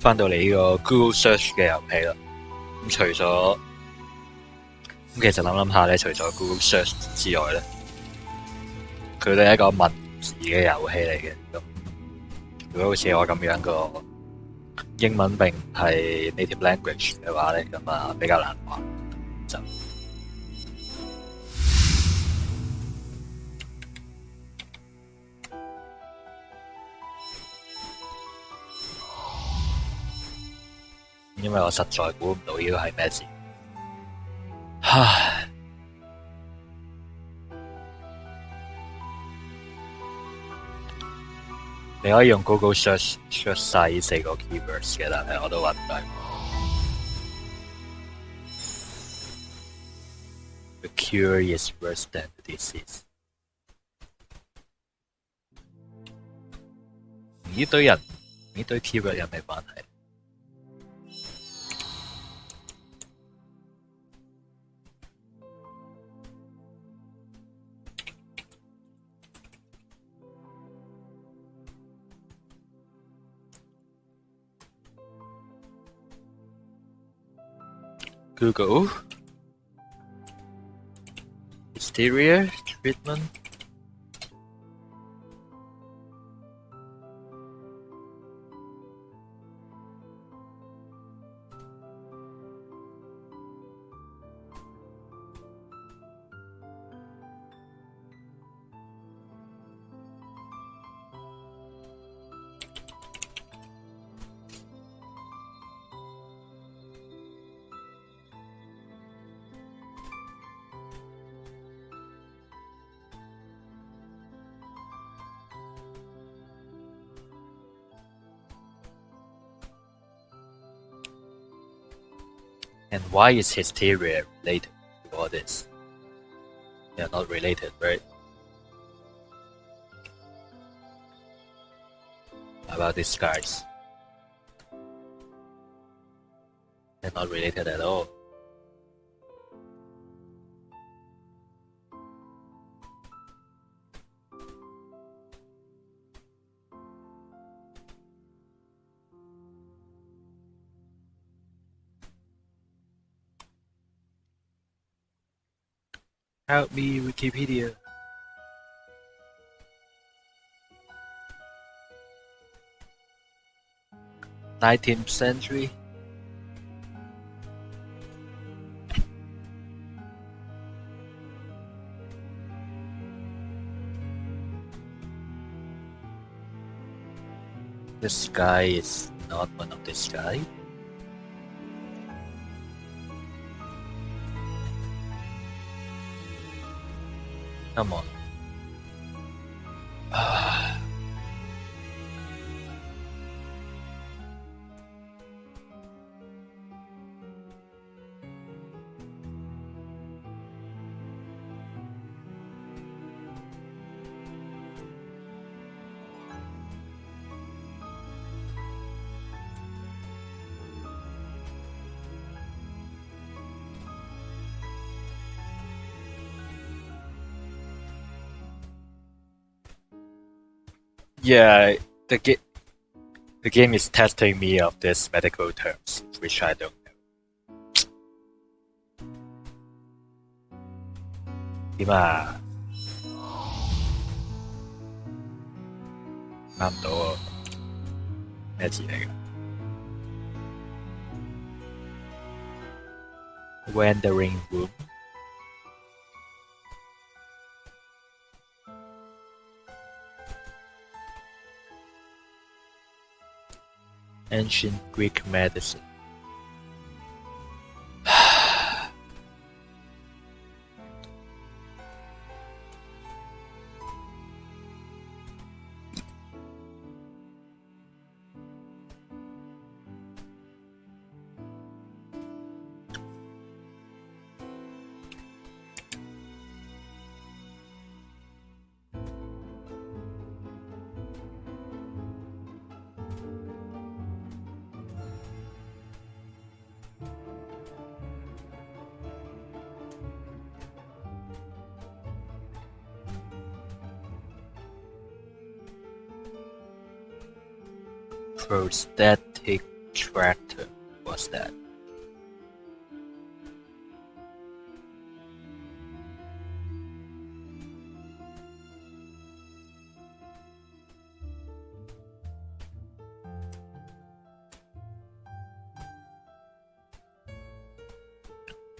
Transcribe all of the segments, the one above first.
翻到嚟呢個 Google Search 嘅遊戲啦。咁除咗其實諗下咧，除咗 Google Search 之外咧，佢都係一個文字嘅遊戲嚟嘅。咁如果好似我咁樣個英文並唔係 native language 嘅話咧，咁啊比較難玩就。因為我實在估唔到呢個係咩字。唉，你可以用 Google Search 晒呢4個 keywords 嘅，但係我都揾唔到。The cure is worse than the disease。呢堆人，呢堆 keyword 有咩關係？Google Hysteria treatment。And why is hysteria related to all this? They're not related, right? How about these guys? They're not related at all. Help me, Wikipedia. Nineteenth century. This guy is not one of this guy. Come on. Yeah, the game is testing me of these medical terms, which I don't know. 點啊？啱唔到喎，咩字嚟㗎 ？Wandering womb。Ancient Greek medicine. Prosthetic tractor. What's that?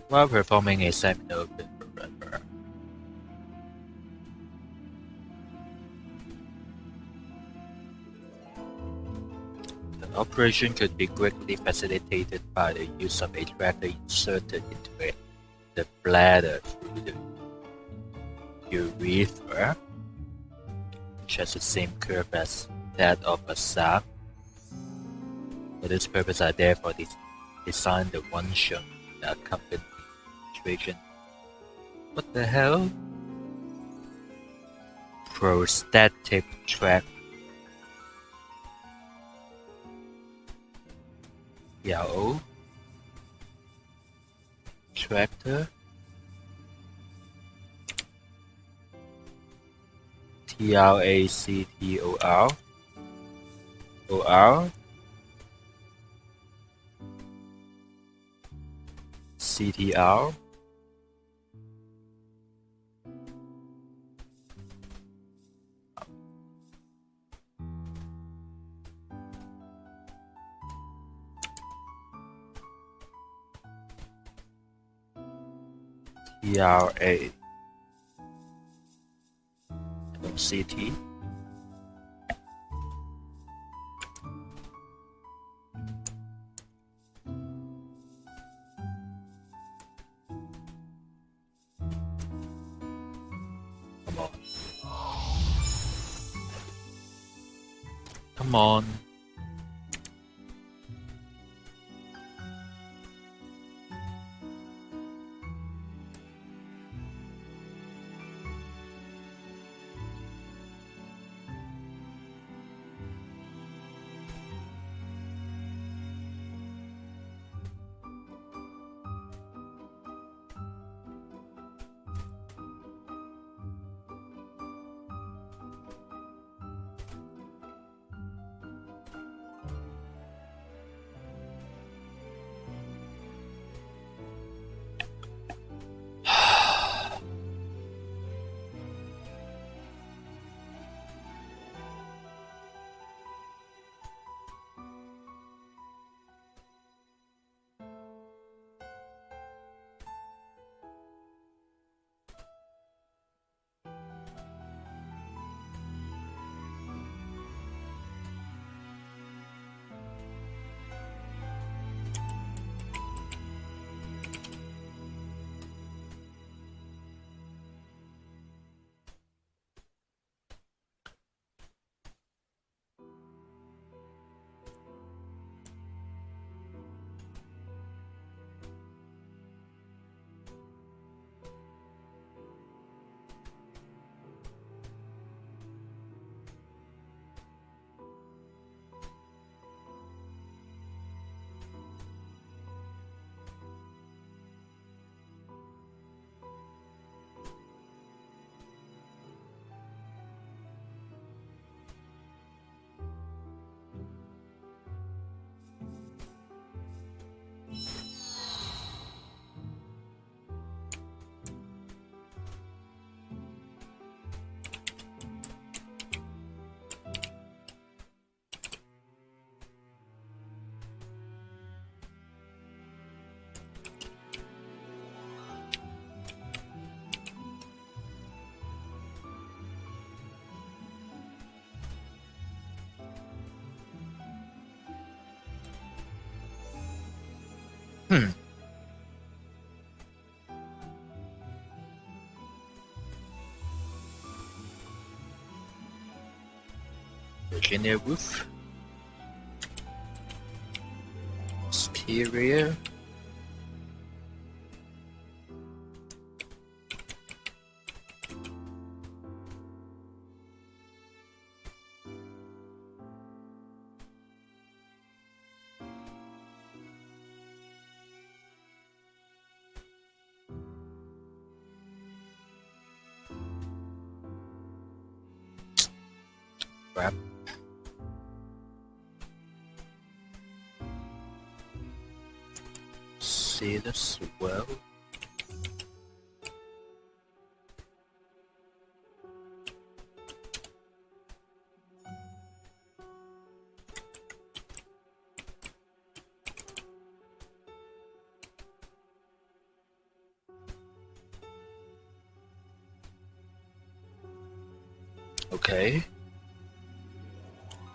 While performing a seminal maneuver, the operation could be greatly facilitated by the use of a tractor inserted into the bladder through the urethra, which has the same curve as that of a sac. For this purpose, I therefore designed the one shown in the accompanying illustration. What the hell? Prostatic tract. Yao. Tractor. Tractor. OR. CTR. TRA. CT. Come on. Come on. Virginia roof. Exterior. Crap. it as well. OK，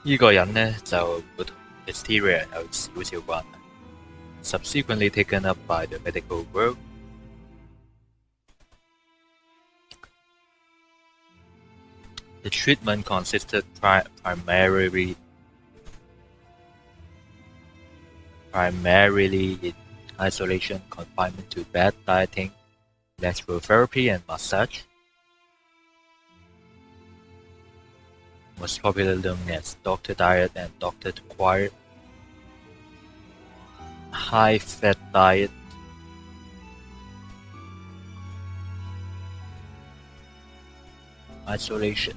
呢個人呢就會同 Hysteria 有少少關係。Subsequently taken up by the medical world. The treatment consisted primarily in isolation, confinement to bed, dieting, electrotherapy, and massage. Was popularly known as Dr. Diet and Dr. Quiet. High-fat diet. Isolation.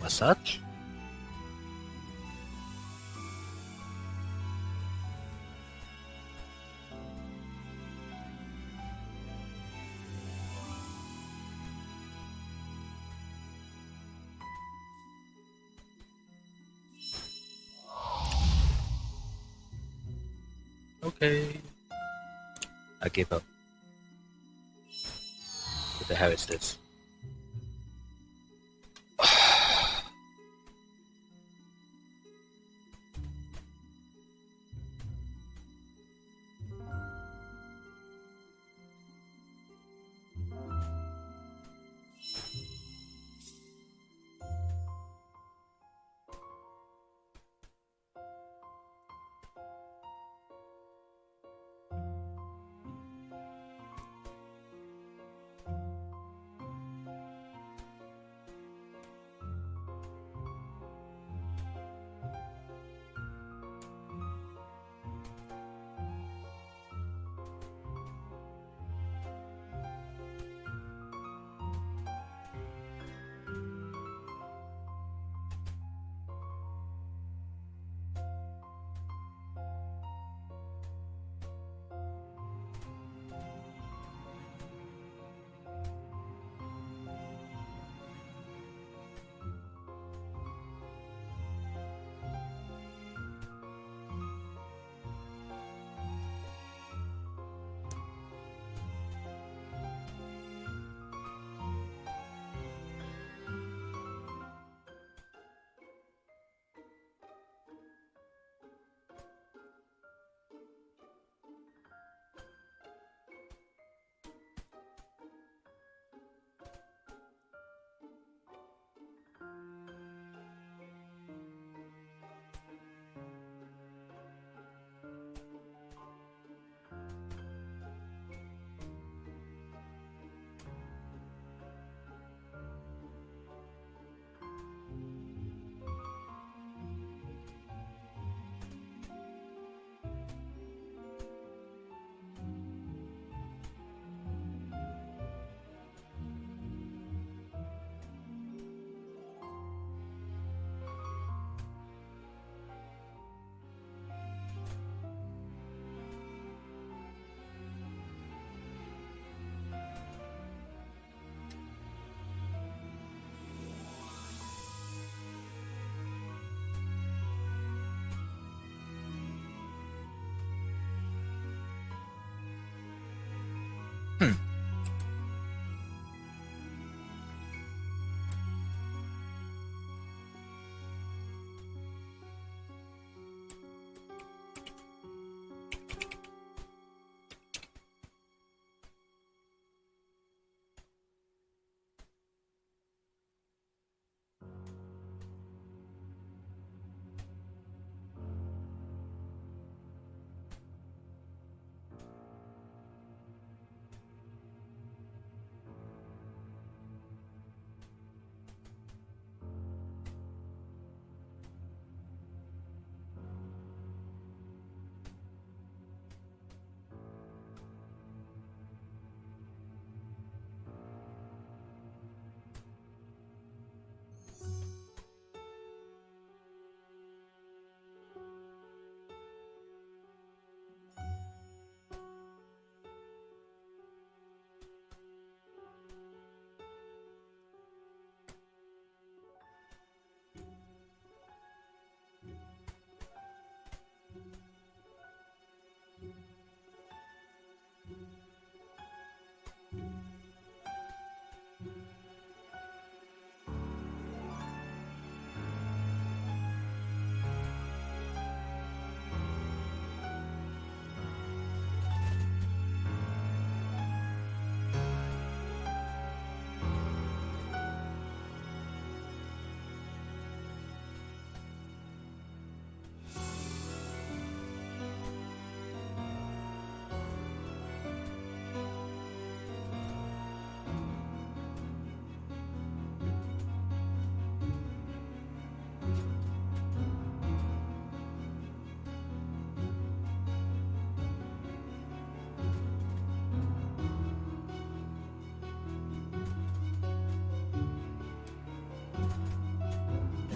Massage? Okay. I give up. What the hell is this?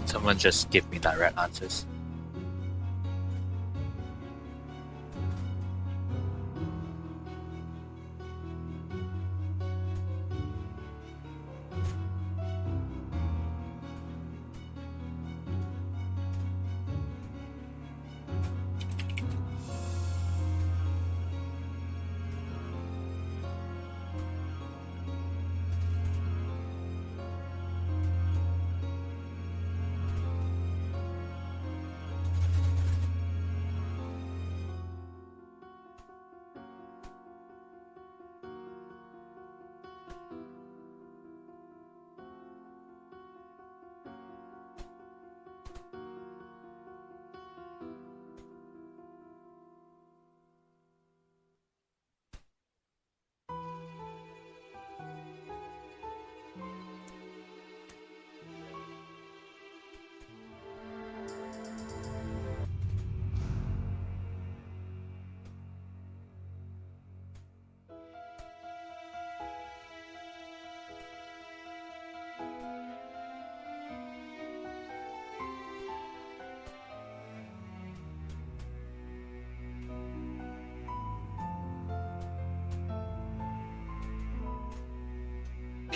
Someone just give me direct answers.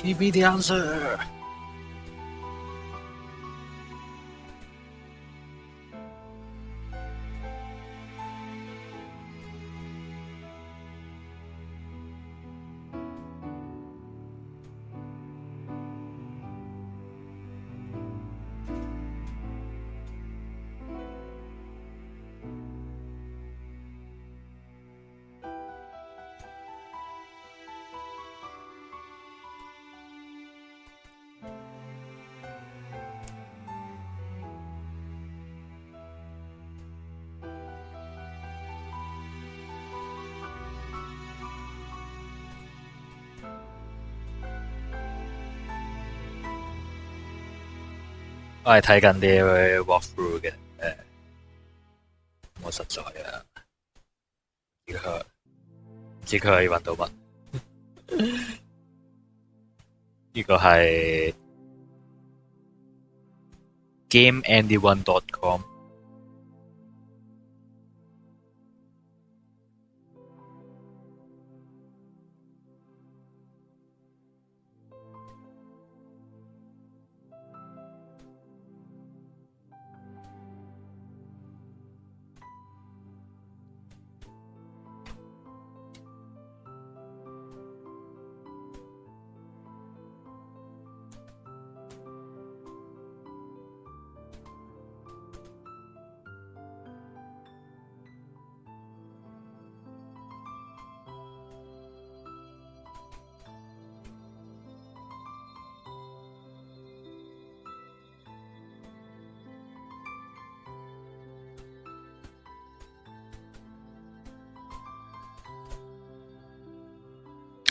Give me the answer.我係睇緊啲 walkthrough 嘅，我實在啊，唔知佢可以揾到乜？呢個係 GameAnyone.com。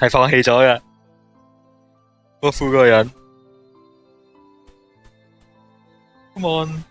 係放棄咗嘅，嗰副個人。Come on。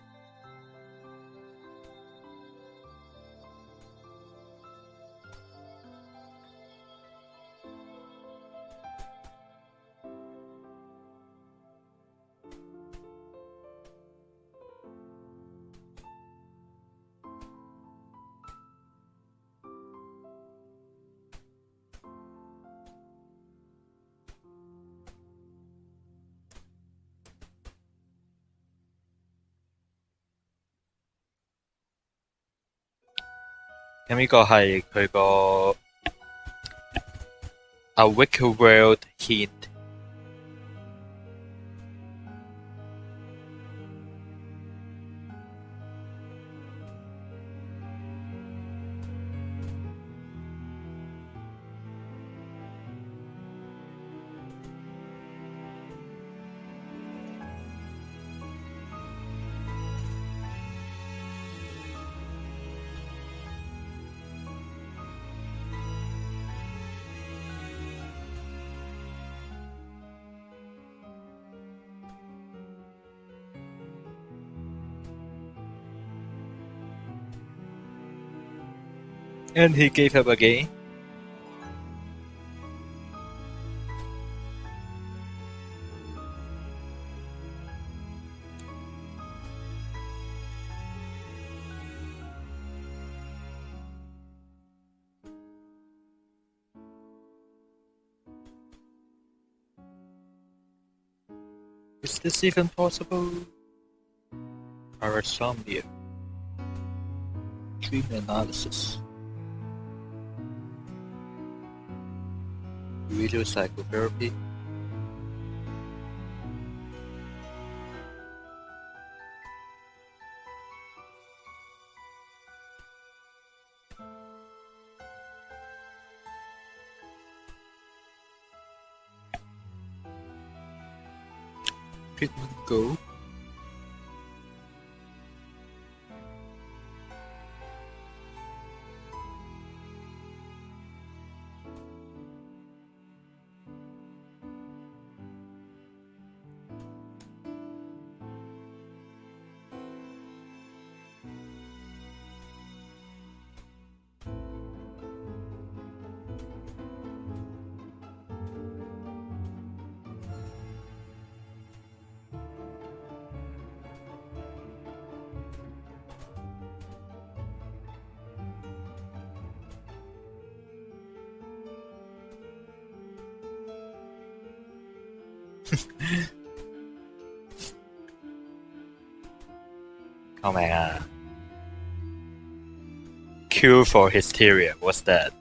咁呢個係佢個 A Wicked World Hint。And he gave up again. Is this even possible? Parasomnia. Dream analysis. Radio psychotherapy. Treatment goal. Oh my god. Cure for hysteria, what's that?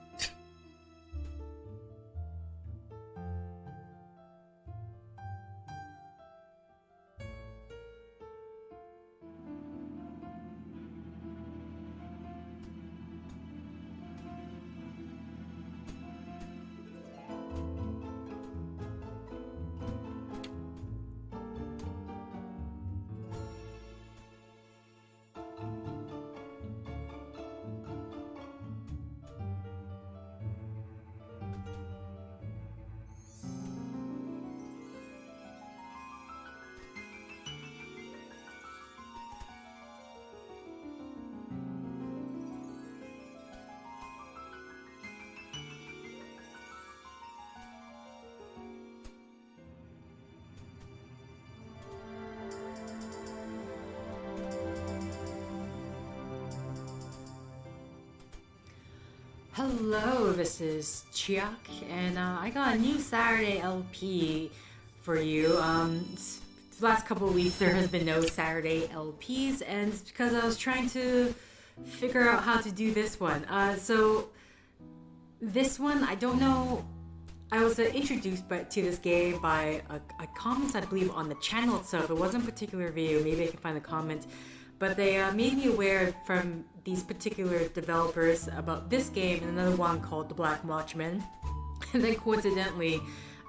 Hello, this is Chiak, and I got a new Saturday LP for you. The last couple of weeks there has been no Saturday LPs, and it's because I was trying to figure out how to do this one. So this one, I don't know. I was introduced to this game by a comment, I believe, on the channel itself. It wasn't a particular video. Maybe I can find the comment. But they made me aware from these particular developers about this game and another one called The Black Watchman. And then coincidentally,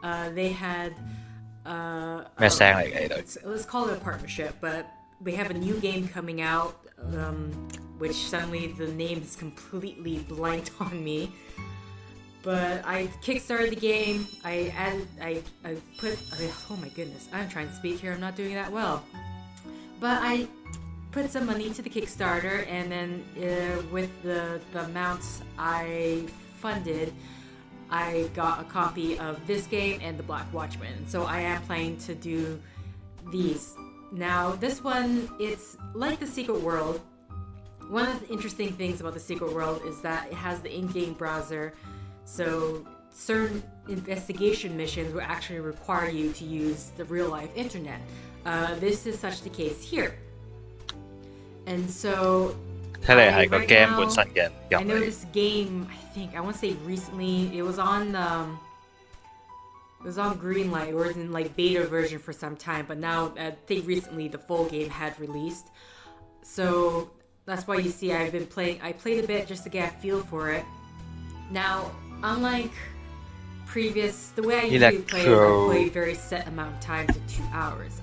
they had... Let's call it a partnership, but they have a new game coming out, which suddenly the name is completely blanked on me. But I kickstarted the game. I put... oh my goodness, I'm trying to speak here. I'm not doing that well. But I put some money into the Kickstarter, and then with the amounts I funded, I got a copy of this game and The Black Watchman. So I am planning to do these. Now, this one, it's like the Secret World. One of the interesting things about the Secret World is that it has the in-game browser, so certain investigation missions will actually require you to use the real-life internet. This is such the case here. And so, I know this game, I want to say recently, it was on Greenlight. It was in like beta version for some time, but now I think recently the full game had released. So that's why you see I played a bit just to get a feel for it. Now, unlike the way I usually play is I play a very set amount of time to 2 hours.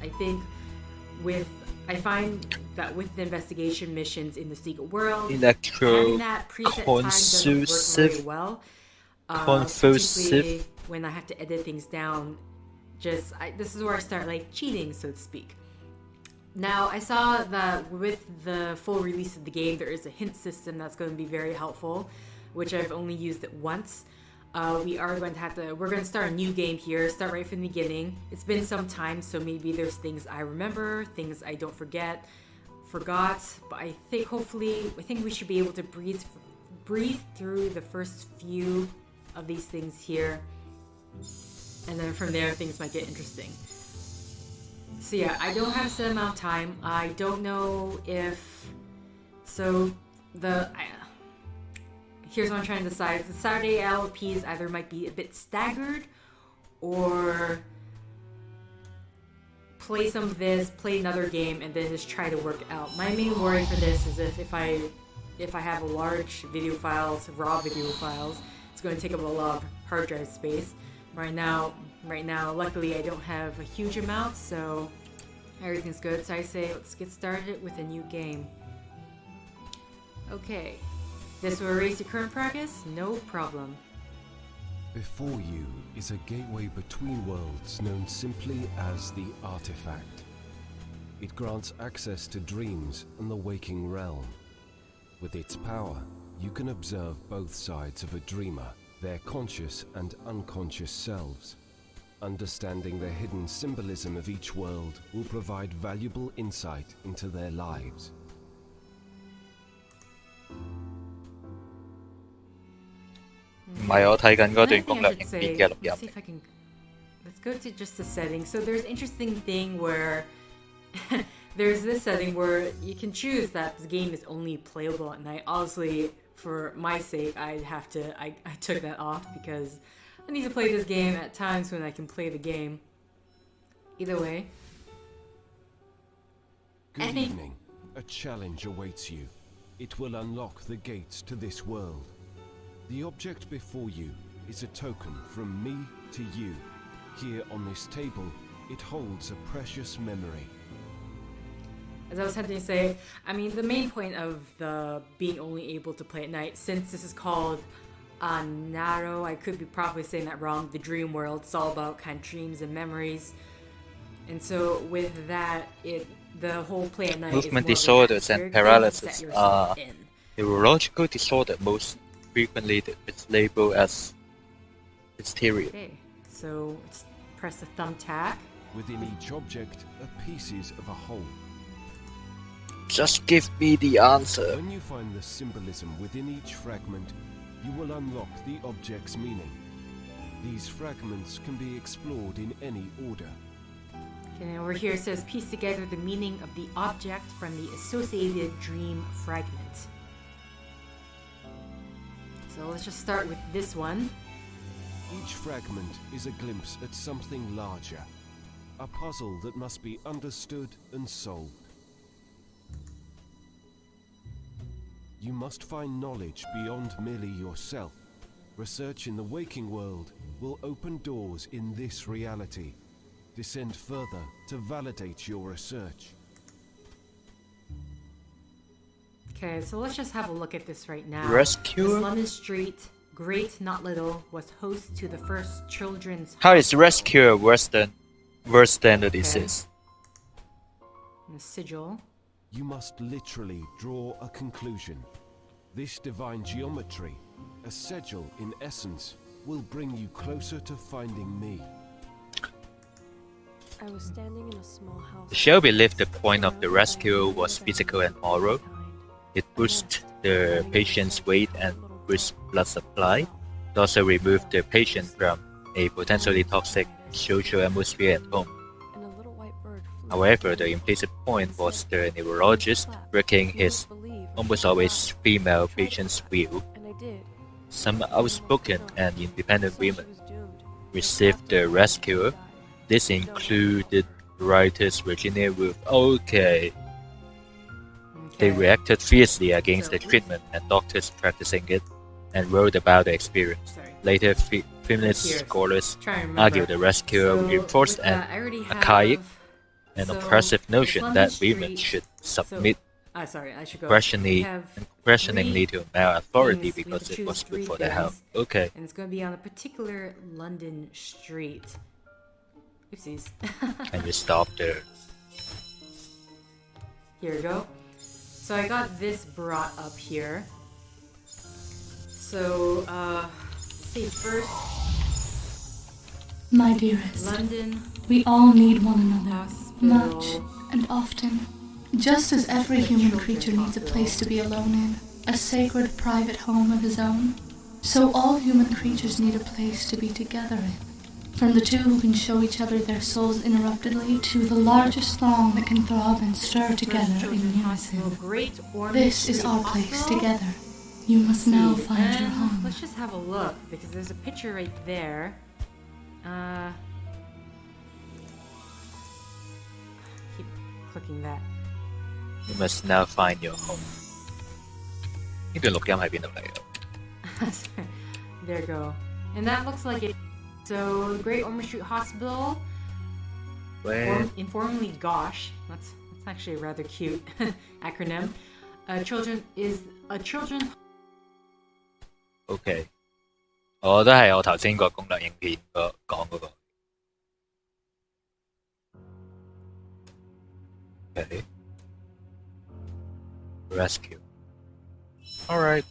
I find that with the investigation missions in the Secret World, having that preset time doesn't work very well. Particularly when I have to edit things down. This is where I start like cheating, so to speak. Now, I saw that with the full release of the game, there is a hint system that's going to be very helpful, which I've only used it once. We're going to start a new game here, start right from the beginning. It's been some time, so maybe there's things I remember, things I don't forgot, but I think we should be able to breathe through the first few of these things here, and then from there things might get interesting. So yeah, I don't have a set amount of time. I don't know if... So, here's what I'm trying to decide. The Saturday LPs either might be a bit staggered, or play some of this, play another game, and then just try to work out. My main worry for this is if I have a large video files, raw video files, it's going to take up a lot of hard drive space. Right now, luckily I don't have a huge amount, so everything's good. So I say let's get started with a new game. Okay, this will erase your current progress? No problem. Before you is a gateway between worlds known simply as the Artifact. It grants access to dreams and the waking realm. With its power, you can observe both sides of a dreamer, their conscious and unconscious selves. Understanding the hidden symbolism of each world will provide valuable insight into their lives.我睇緊嗰段攻略影片嘅錄音。 Let's see if I can. Let's go to just the settings. So there's an interesting thing where there's this setting where you can choose that the game is only playable at night. Obviously, for my sake, I took that off because I need to play this game at times when I can play the game. Either way. Good evening. A challenge awaits you. It will unlock the gates to this world. The object before you is a token from me to you. Here on this table, it holds a precious memory. As I was having to say, I mean, the main point of the being only able to play at night, since this is called Ahnayro, I could be probably saying that wrong, the dream world, it's all about kind of dreams and memories. And so with that, the whole play at night Movement is disorders and paralysis are in. neurological disorder. Most frequently, it's labeled as hysteria. Okay, so let's press the thumbtack. Within each object are pieces of a whole. Just give me the answer. When you find the symbolism within each fragment, you will unlock the object's meaning. These fragments can be explored in any order. Okay, and over here it says piece together the meaning of the object from the associated dream fragment. So let's just start with this one. Each fragment is a glimpse at something larger, a puzzle that must be understood and solved. You must find knowledge beyond merely yourself. Research in the waking world will open doors in this reality. Descend further to validate your research. Okay, so let's just have a look at this right now. Rescue? This London Street, Great Not Little, was host to the first children's... How is rescue worse than the disease? And the sigil. You must literally draw a conclusion. This divine geometry, a sigil in essence, will bring you closer to finding me. I was standing in a small house. Shall believe the point of the rescue was physical and moral. It boosts the patient's weight and boosts blood supply. It also removed the patient from a potentially toxic social atmosphere at home. And a little white bird flew. However, the implicit point was the neurologist breaking his almost always female patient's will. And I did. Some outspoken and independent women received the rescue. This included writers Virginia Woolf. Okay. They reacted fiercely against the treatment and doctors practicing it, and wrote about the experience. Later, feminist scholars argued the rescue reinforced an archaic and oppressive notion that women should submit questioningly to male authority because it was good for their health. Okay. And it's going to be on a particular London street. Oopsies. And we stop there. Here we go. So I got this brought up here. So, let's see first. My dearest, London we all need one another, Hospital. much and often. Just as every human creature needs a place to be alone in, a sacred private home of his own, so all human creatures need a place to be together in. From the two who can show each other their souls interruptedly to the largest throng that can throb and stir together in unison. This is our place together. You must now find your home. Let's just have a look, because there's a picture right there. Keep clicking that. You must now find your home. 呢段錄音喺邊度嚟嘅？ There you go. And that looks like it. So, the Great Ormond Street Hospital, informally GOSH, that's actually a rather cute acronym. Children is a children. OK， 我都係我頭先個攻略影片講嗰個。OK， rescue。All right。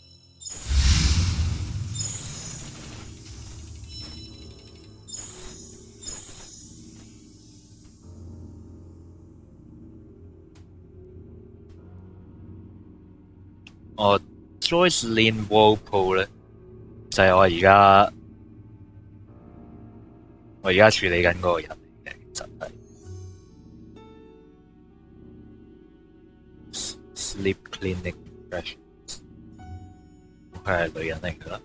我 Joycelyn Walpole 咧，就係我而家處理緊嗰個人嚟嘅，其實係 Sleep Clinic Impressions， 佢係女人嚟㗎啦。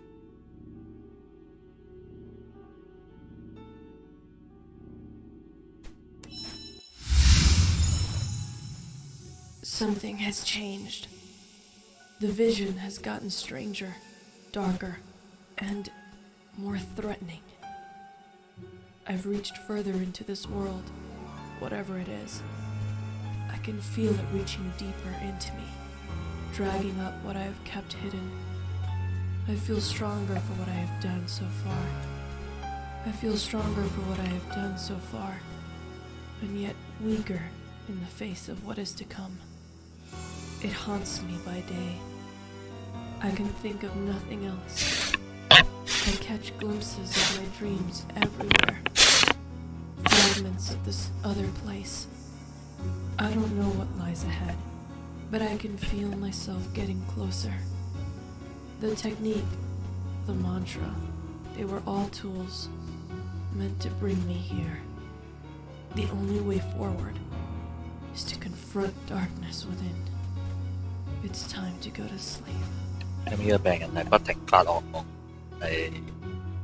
Something has changed. The vision has gotten stranger, darker, and more threatening. I've reached further into this world, whatever it is. I can feel it reaching deeper into me, dragging up what I have kept hidden. I feel stronger for what I have done so far. I feel stronger for what I have done so far, and yet weaker in the face of what is to come. It haunts me by day. I can think of nothing else. I catch glimpses of my dreams everywhere. Fragments of this other place. I don't know what lies ahead, but I can feel myself getting closer. The technique, the mantra, they were all tools meant to bring me here. The only way forward is to confront darkness within. It's time to go to sleep. 咁呢個病人係不停發噩夢，係呢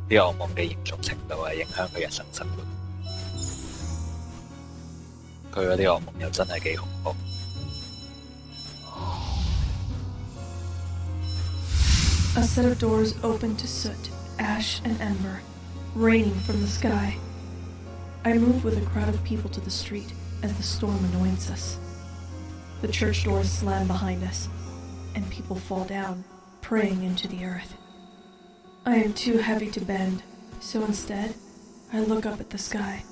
個噩夢嘅嚴重程度係影響佢日常生活。佢嗰啲噩夢又真係幾恐怖。A set of doors open to soot, ash, and ember, raining from the sky. I move with a crowd of people to the street as the storm anoints us. The church doors slam behind us, and people fall down, praying into the earth. I am too heavy to bend, so instead, I look up at the sky.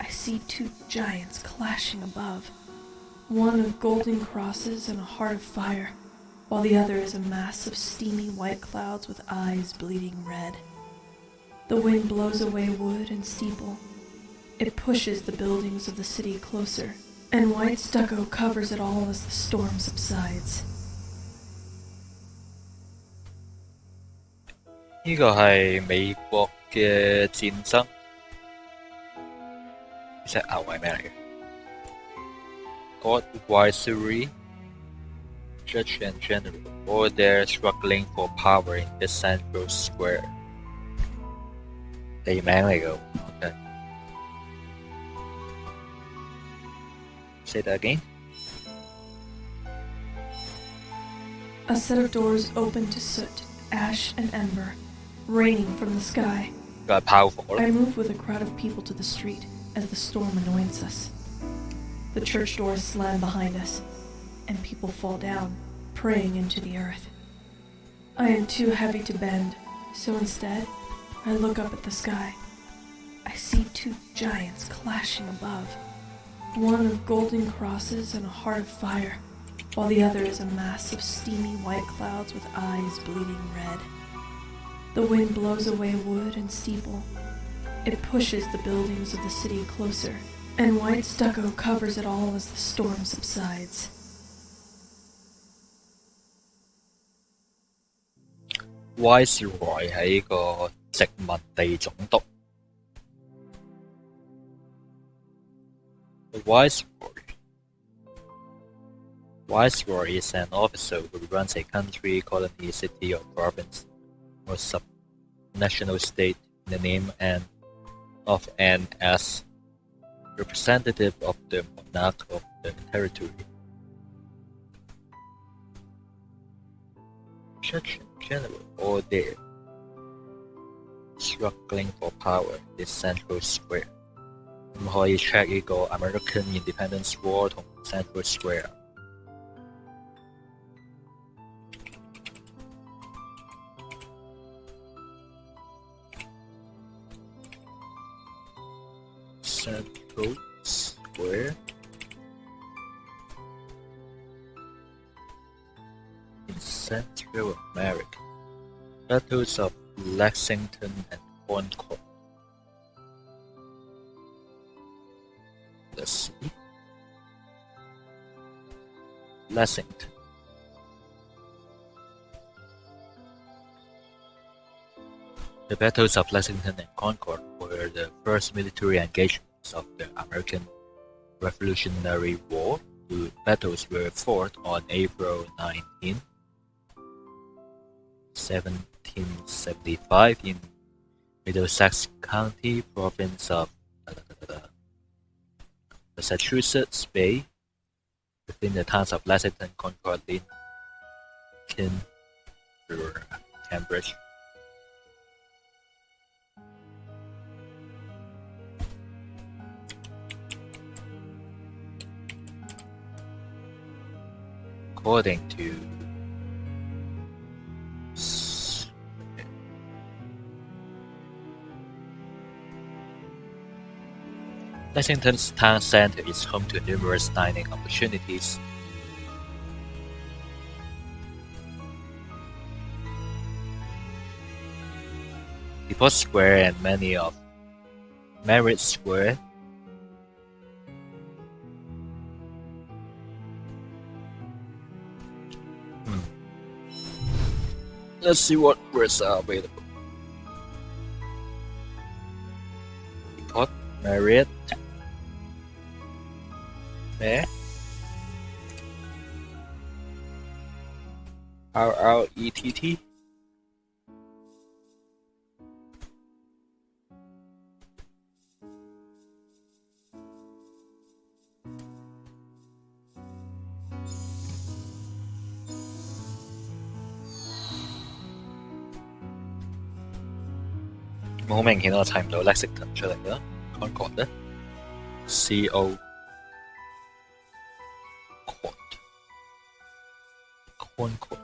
I see two giants clashing above, one of golden crosses and a heart of fire, while the other is a mass of steamy white clouds with eyes bleeding red. The wind blows away wood and steeple. It pushes the buildings of the city closer, and white stucco covers it all as the storm subsides. 呢個係美國嘅戰爭，呢隻牛係咩嚟嘅 ？God Viceroy, Judge and General, all there struggling for power in the central square。地名嚟嘅 ，OK。Say that again. A set of doors open to soot, ash, and ember, raining from the sky. 佢係炮火啦。I move with a crowd of people to the street as the storm anoints us. The church doors slam behind us, and people fall down, praying into the earth. I am too heavy to bend, so instead, I look up at the sky. I see two giants clashing above, one of golden crosses and a heart of fire, while the other is a mass of steamy white clouds with eyes bleeding red. The wind blows away wood and steeple. It pushes the buildings of the city closer, and white stucco covers it all as the storm subsides. Viceroy 係呢個殖民地總督， Viceroy. Viceroy is an officer who runs a country, colony, city, or province, or subnational state in the name and of and as representative of the monarch of the territory. Judge General or there, struggling for power is Central Square。咁可以 check 呢個 American Independence War 同 Central Square。Central Square in Central America. Battles of Lexington and Concord. Let's see. Lexington. The battles of Lexington and Concord were the first military engagements of the American Revolutionary War. The battles were fought on April 19, 1775 in Middlesex County, province of Massachusetts Bay, within the towns of Lexington, Concord, Lincoln, Cambridge. According to Lexington's town center is home to numerous dining opportunities. Depot Square and many of Merritt Square. Let's see what words are available. Depot, Marriott, Mare, RRETT,好明顯我睇唔到 Lexington 出嚟啦 ，Concord 咧 ，CO Concord。CONCORD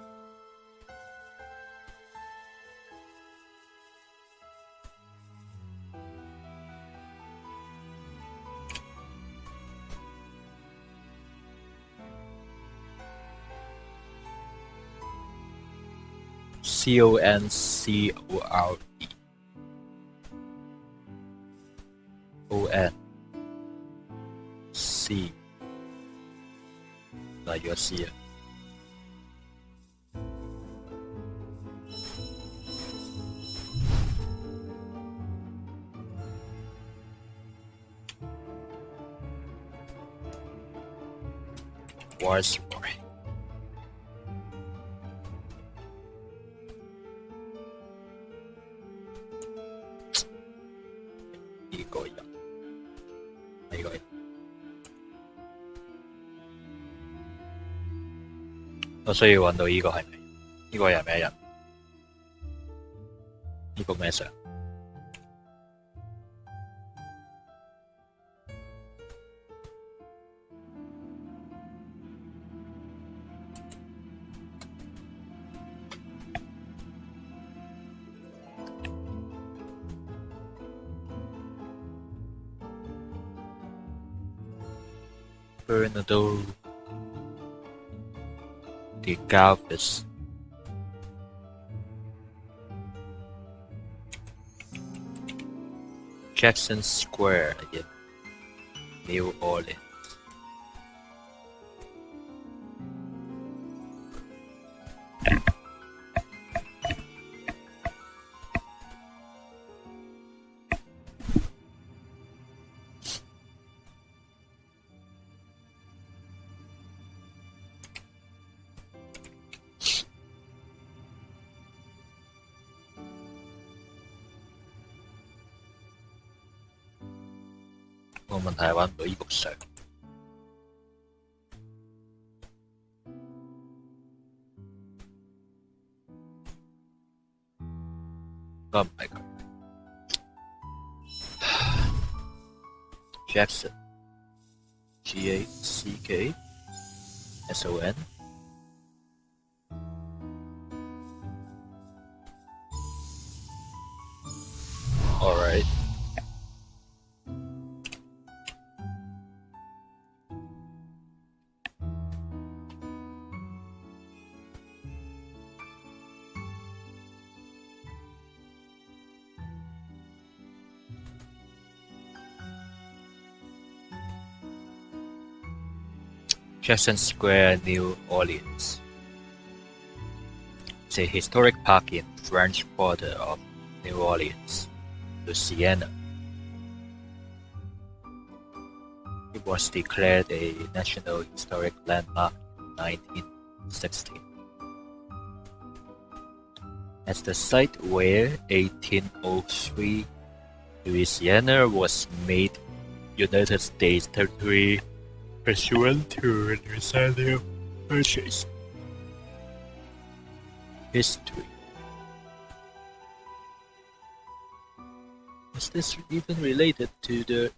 ON C 例如個 C 啊。Viceroy。呢個人，呢個人，我需要揾到呢個係咪？呢個係咩人？呢個咩相？Bernardo de Galvez. Jackson Square in New Orleans. 個問題係揾唔到依幅相。應該唔係佢。Jackson G-A-C-K-S-O-N Alright. Jackson Square, New Orleans. It's a historic park in French Quarter of New Orleans, Louisiana. It was declared a National Historic Landmark in 1916. As the site where 1803 Louisiana was made United States territory pursuant to the Louisiana Purchase. History. Is this even related to the...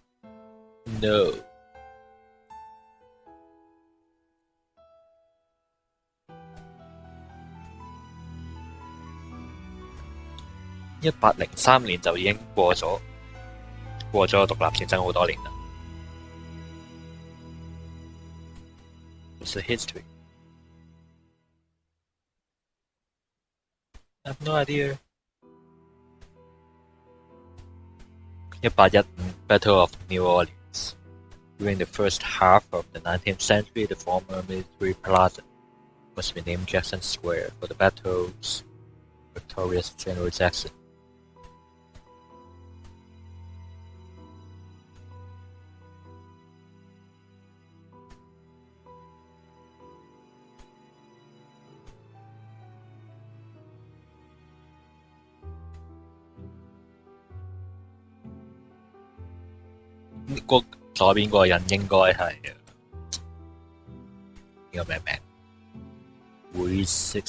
No.1803年就已經過咗獨立戰爭好多年啦。What's the history? I have no idea. 1815 Battle of New Orleans. During the first half of the 19th century, the former military plaza was renamed Jackson Square for the battle's victorious General Jackson.個左邊嗰個人應該係呢個咩名？會識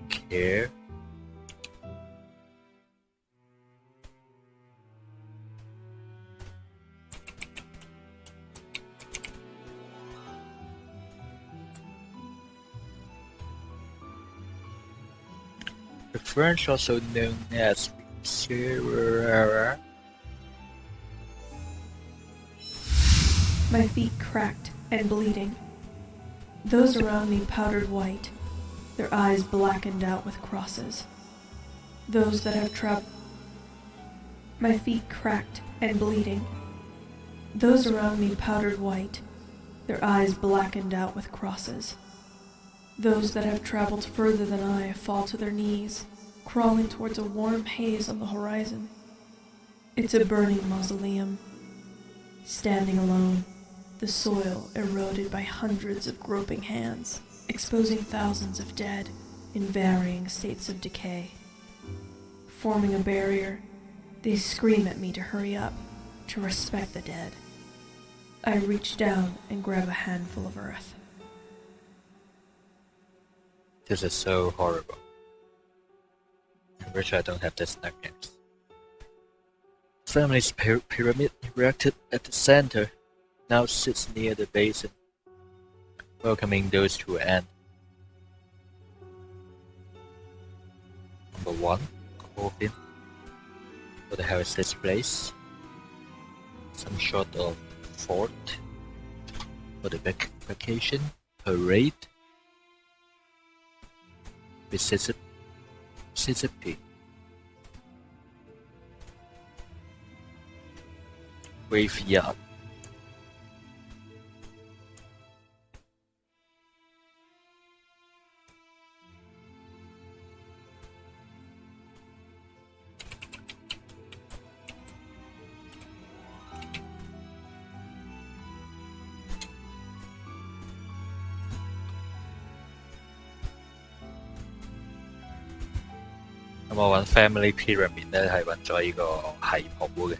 care。The French, also known as Sarah. My feet cracked and bleeding. Those around me powdered white, their eyes blackened out with crosses. Those that have traveled. My feet cracked and bleeding. Those around me powdered white, their eyes blackened out with crosses. Those that have traveled further than I fall to their knees, crawling towards a warm haze on the horizon. It's a burning mausoleum. Standing alone, the soil eroded by hundreds of groping hands, exposing thousands of dead in varying states of decay. Forming a barrier, they scream at me to hurry up, to respect the dead. I reach down and grab a handful of earth. This is so horrible. I wish I don't have this nightmares. Family's pyramid erected at the center now sits near the basin, welcoming those to end. Number 1, coffin for the heritage place. Some sort of fort for the vacation parade. Mississippi. Graveyard.咁我揾 Family Pyramid 咧，係揾咗呢個系譜嘅。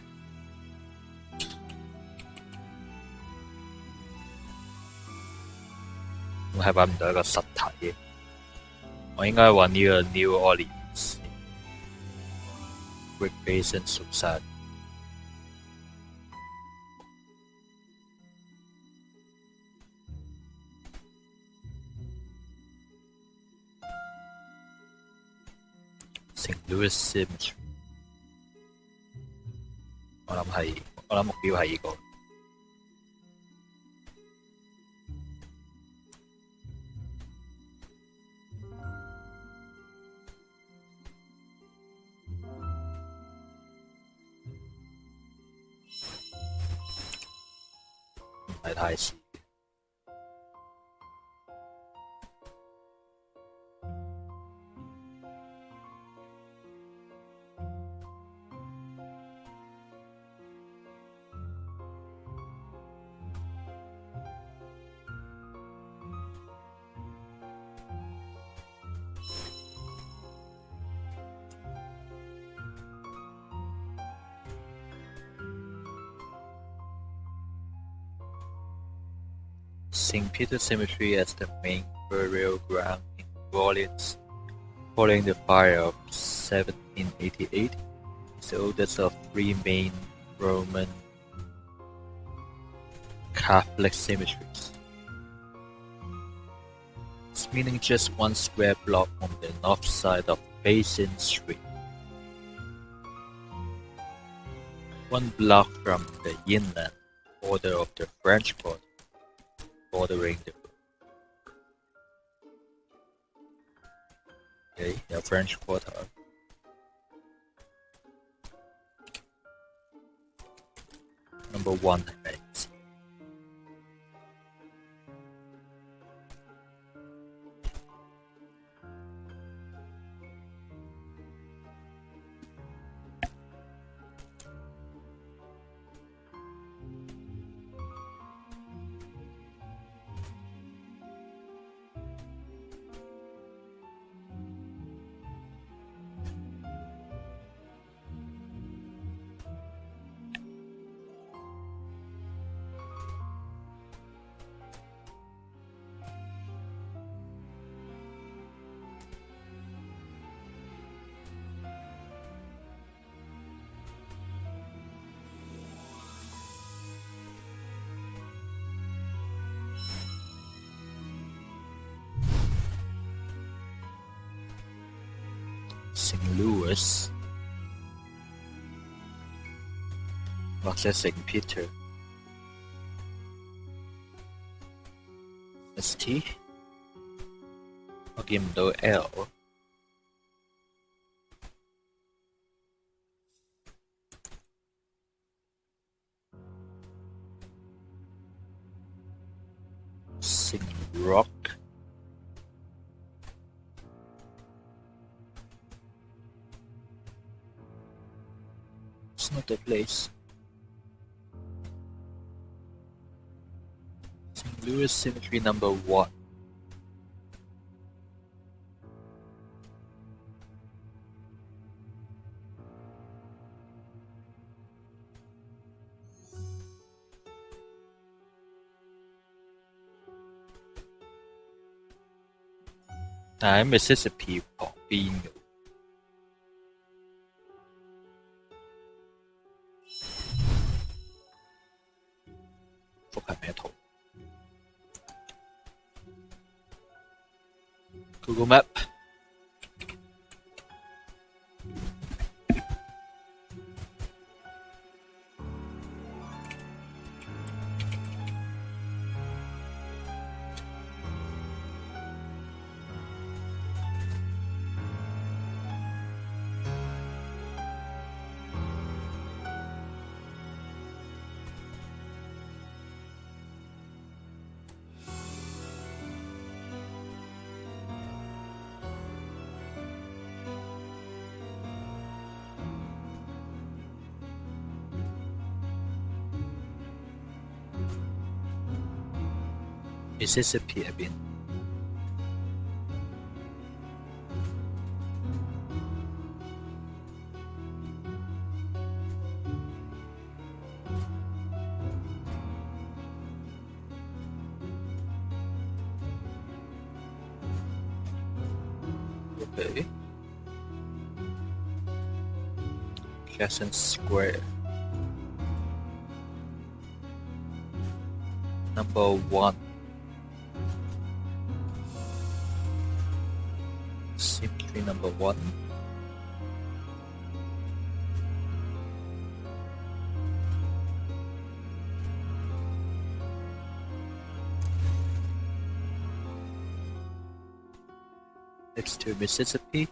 我係揾唔到一個實體嘅。我應該揾呢個 New Orleans Great Basin Society。St. Louis Cemetery， 我諗目標係呢個。唔係太似。St. Peter's Cemetery as the main burial ground in New Orleans, following the fire of 1788, is the oldest of three main Roman Catholic cemeteries. It's meaning just one square block on the north side of Basin Street. One block from the inland border of the French Quarter, bordering the the French Quarter. Number 1 remains. St. Louis 或者 St. Peter ST 我見唔到 L。 St. Rock It's not the place. St. Louis Cemetery number 1.但喺 Mississippi 旁邊嘅。幅係咩圖 ？Google Map。Mississippi 入邊。Okay. Jackson Square. Number 1. Symmetry number 1. Next to Mississippi.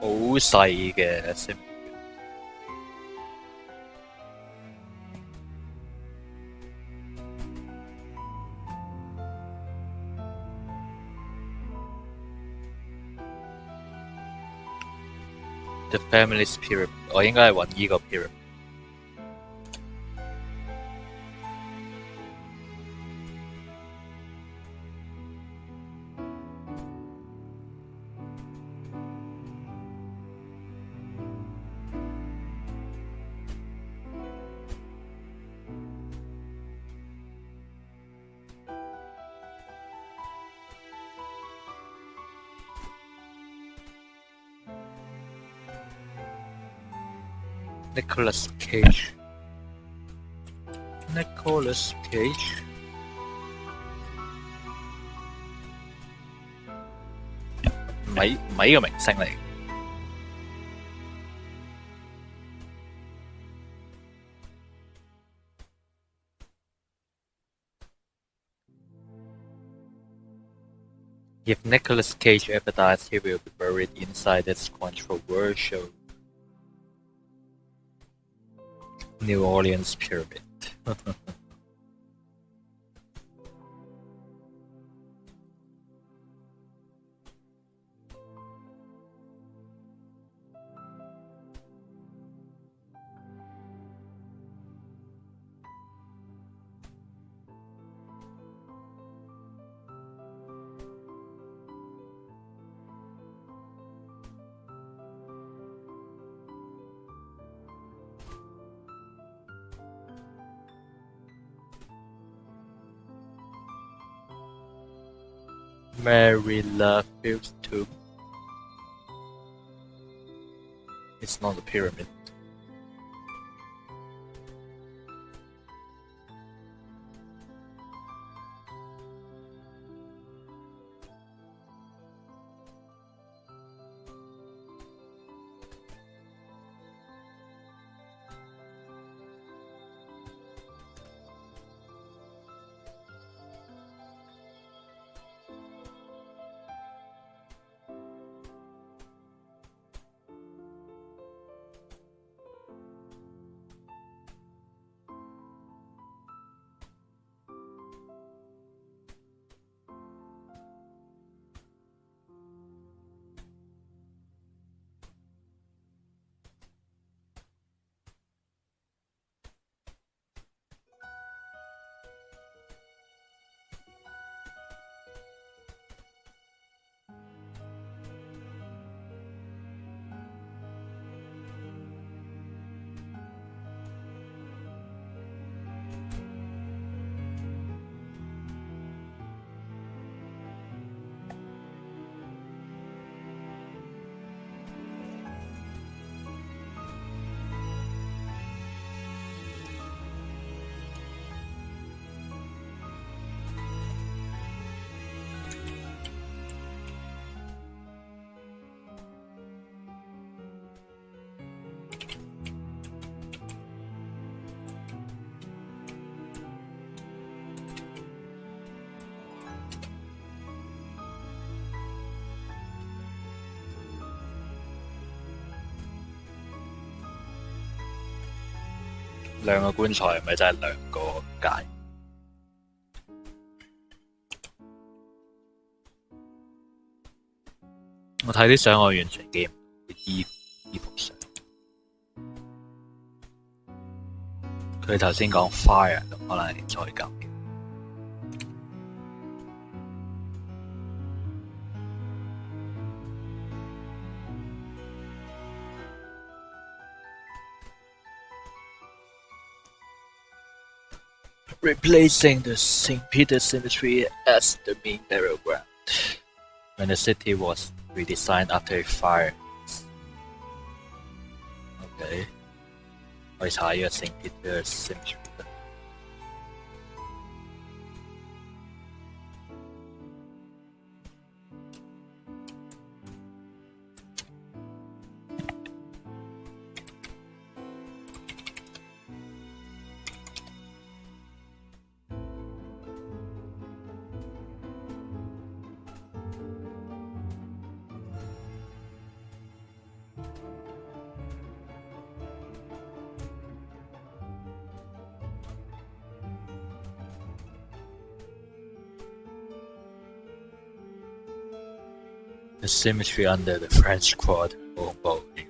好細嘅 sim。The family's pyramid， 我應該係揾依個 pyramid。Nicolas Cage， Nicolas Cage， 唔係呢個明星嚟。If Nicolas Cage ever dies, he will be buried inside this controversial New Orleans pyramid. Mary Love's tomb. It's not a pyramid.兩個棺材係咪真係兩個界？我睇啲相，我完全記唔到依幅相。佢頭先講 fire， 咁可能係再舊啲。Replacing the St. Peter's Cemetery as the main burial ground when the city was redesigned after a fire. Okay. 我哋查呢個 St. Peter's Cemetery。The cemetery under the French Quarter building.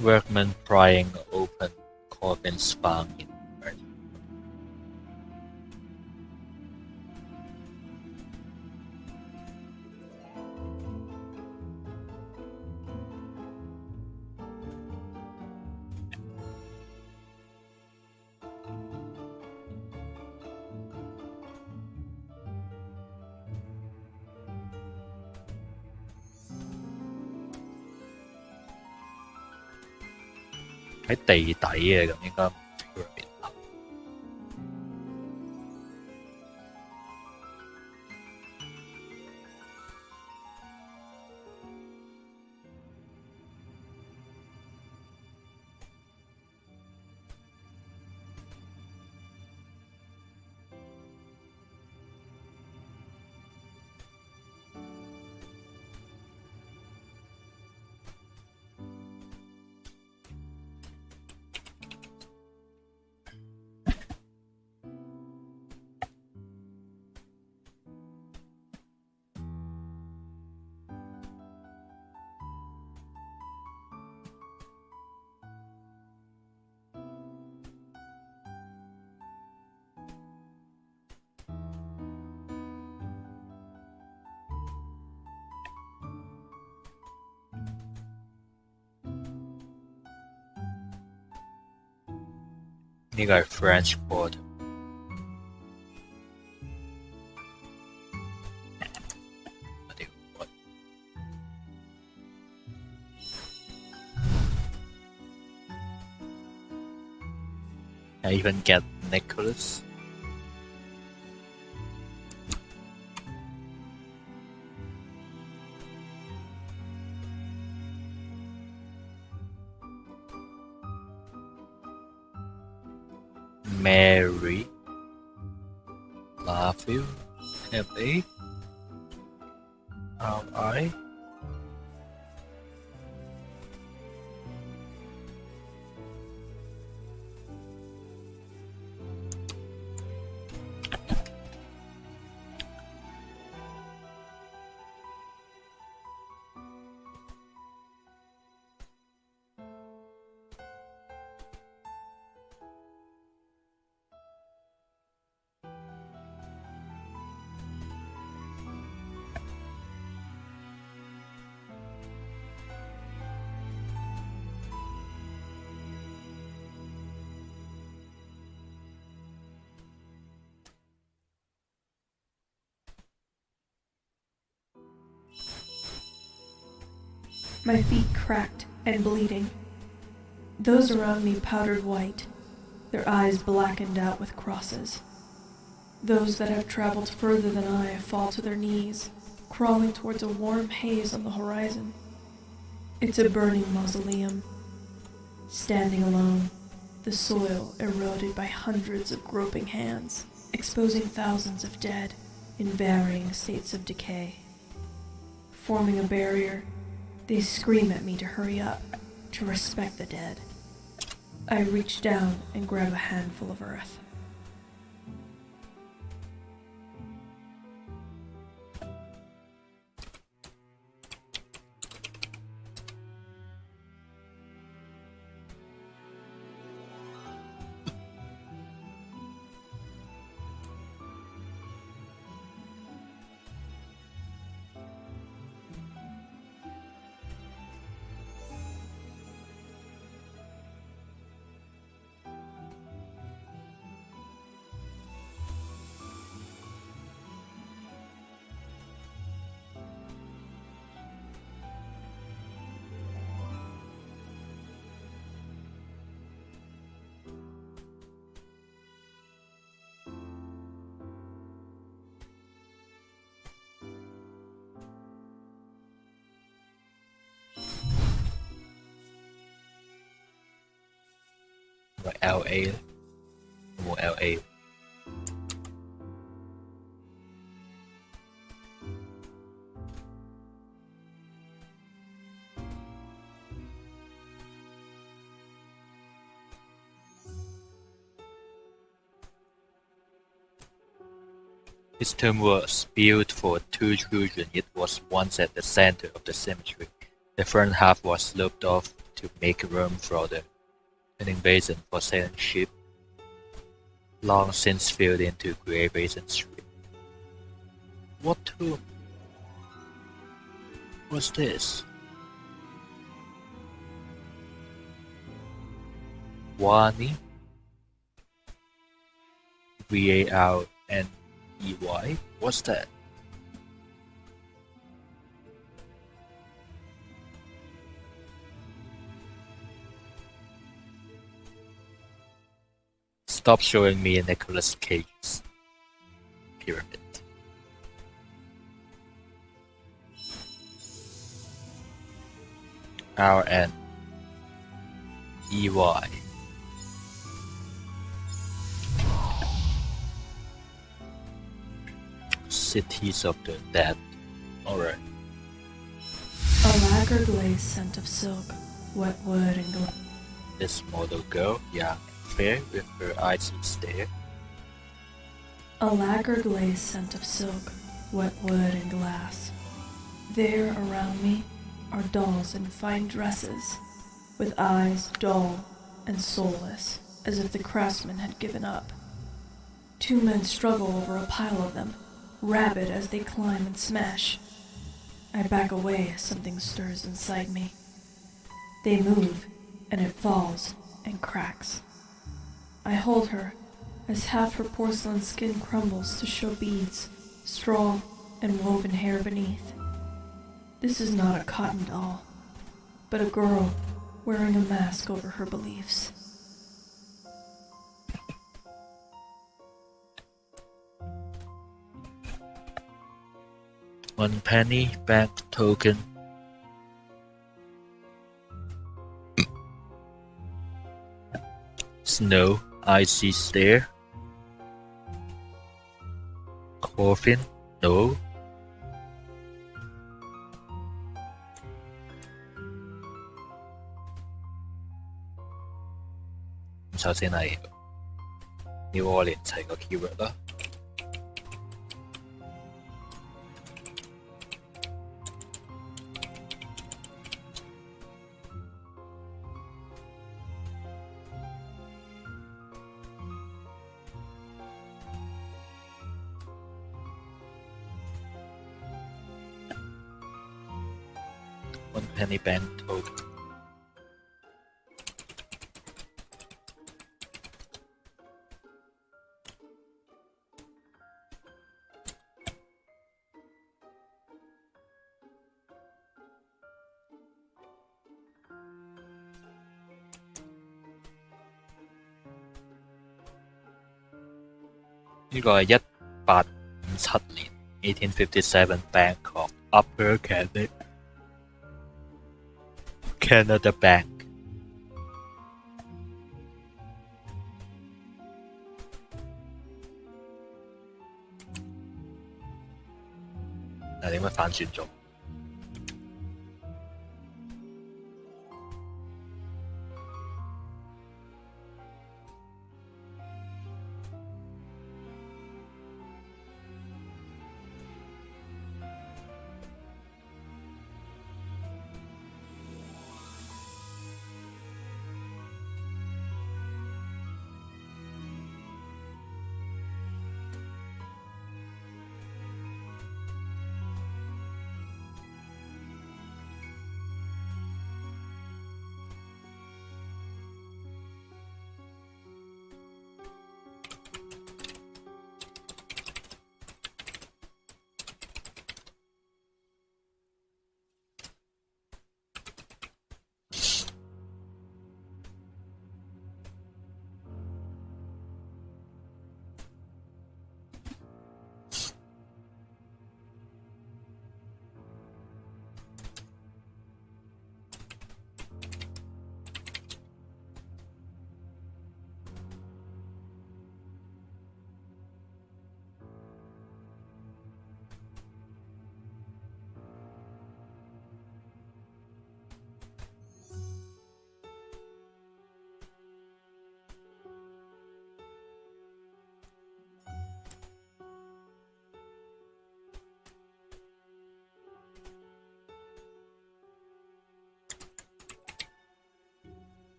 Workmen prying open coffins found in the earth. 喺地底嘅，咁應該唔特別厚。呢個係 French Quarter。I even get Nicholas. Mary, Matthew, Emily, I. My feet cracked and bleeding. Those around me powdered white, their eyes blackened out with crosses. Those that have traveled further than I fall to their knees, crawling towards a warm haze on the horizon. It's a burning mausoleum. Standing alone, the soil eroded by hundreds of groping hands, exposing thousands of dead in varying states of decay. Forming a barrier, They scream at me to hurry up, to respect the dead. I reach down and grab a handful of earth. LA 咧，有冇 LA？ This tomb was built for 2 children. It was once at the center of the cemetery. The front half was sloped off to make room for the turning basin for sailing ship, long since filled into Grey Basin Street. What tomb was this? Wani? Valney? What's that? Stop showing me Nicolas Cage's pyramid. RNEY. Cities of the Dead. Alright. A lacquer glazed scent of silk, wet wood and glass. This model girl, young and fair, with her icy stare. A lacquer glazed scent of silk, wet wood and glass. There around me are dolls in fine dresses, with eyes dull and soulless, as if the craftsman had given up. 2 men struggle over a pile of them, rabid as they climb and smash. I back away as something stirs inside me. They move, and it falls and cracks. I hold her as half her porcelain skin crumbles to show beads, straw, and woven hair beneath. This is not a cotton doll, but a girl wearing a mask over her beliefs. One penny bank token. Snow, icy stare. Coffin, no.咁首先係 New Orleans 係個 keyword 啦。One penny bank token.呢個係1857年1857 Bangkok Upper Canada Bank。嗱，點解反轉咗？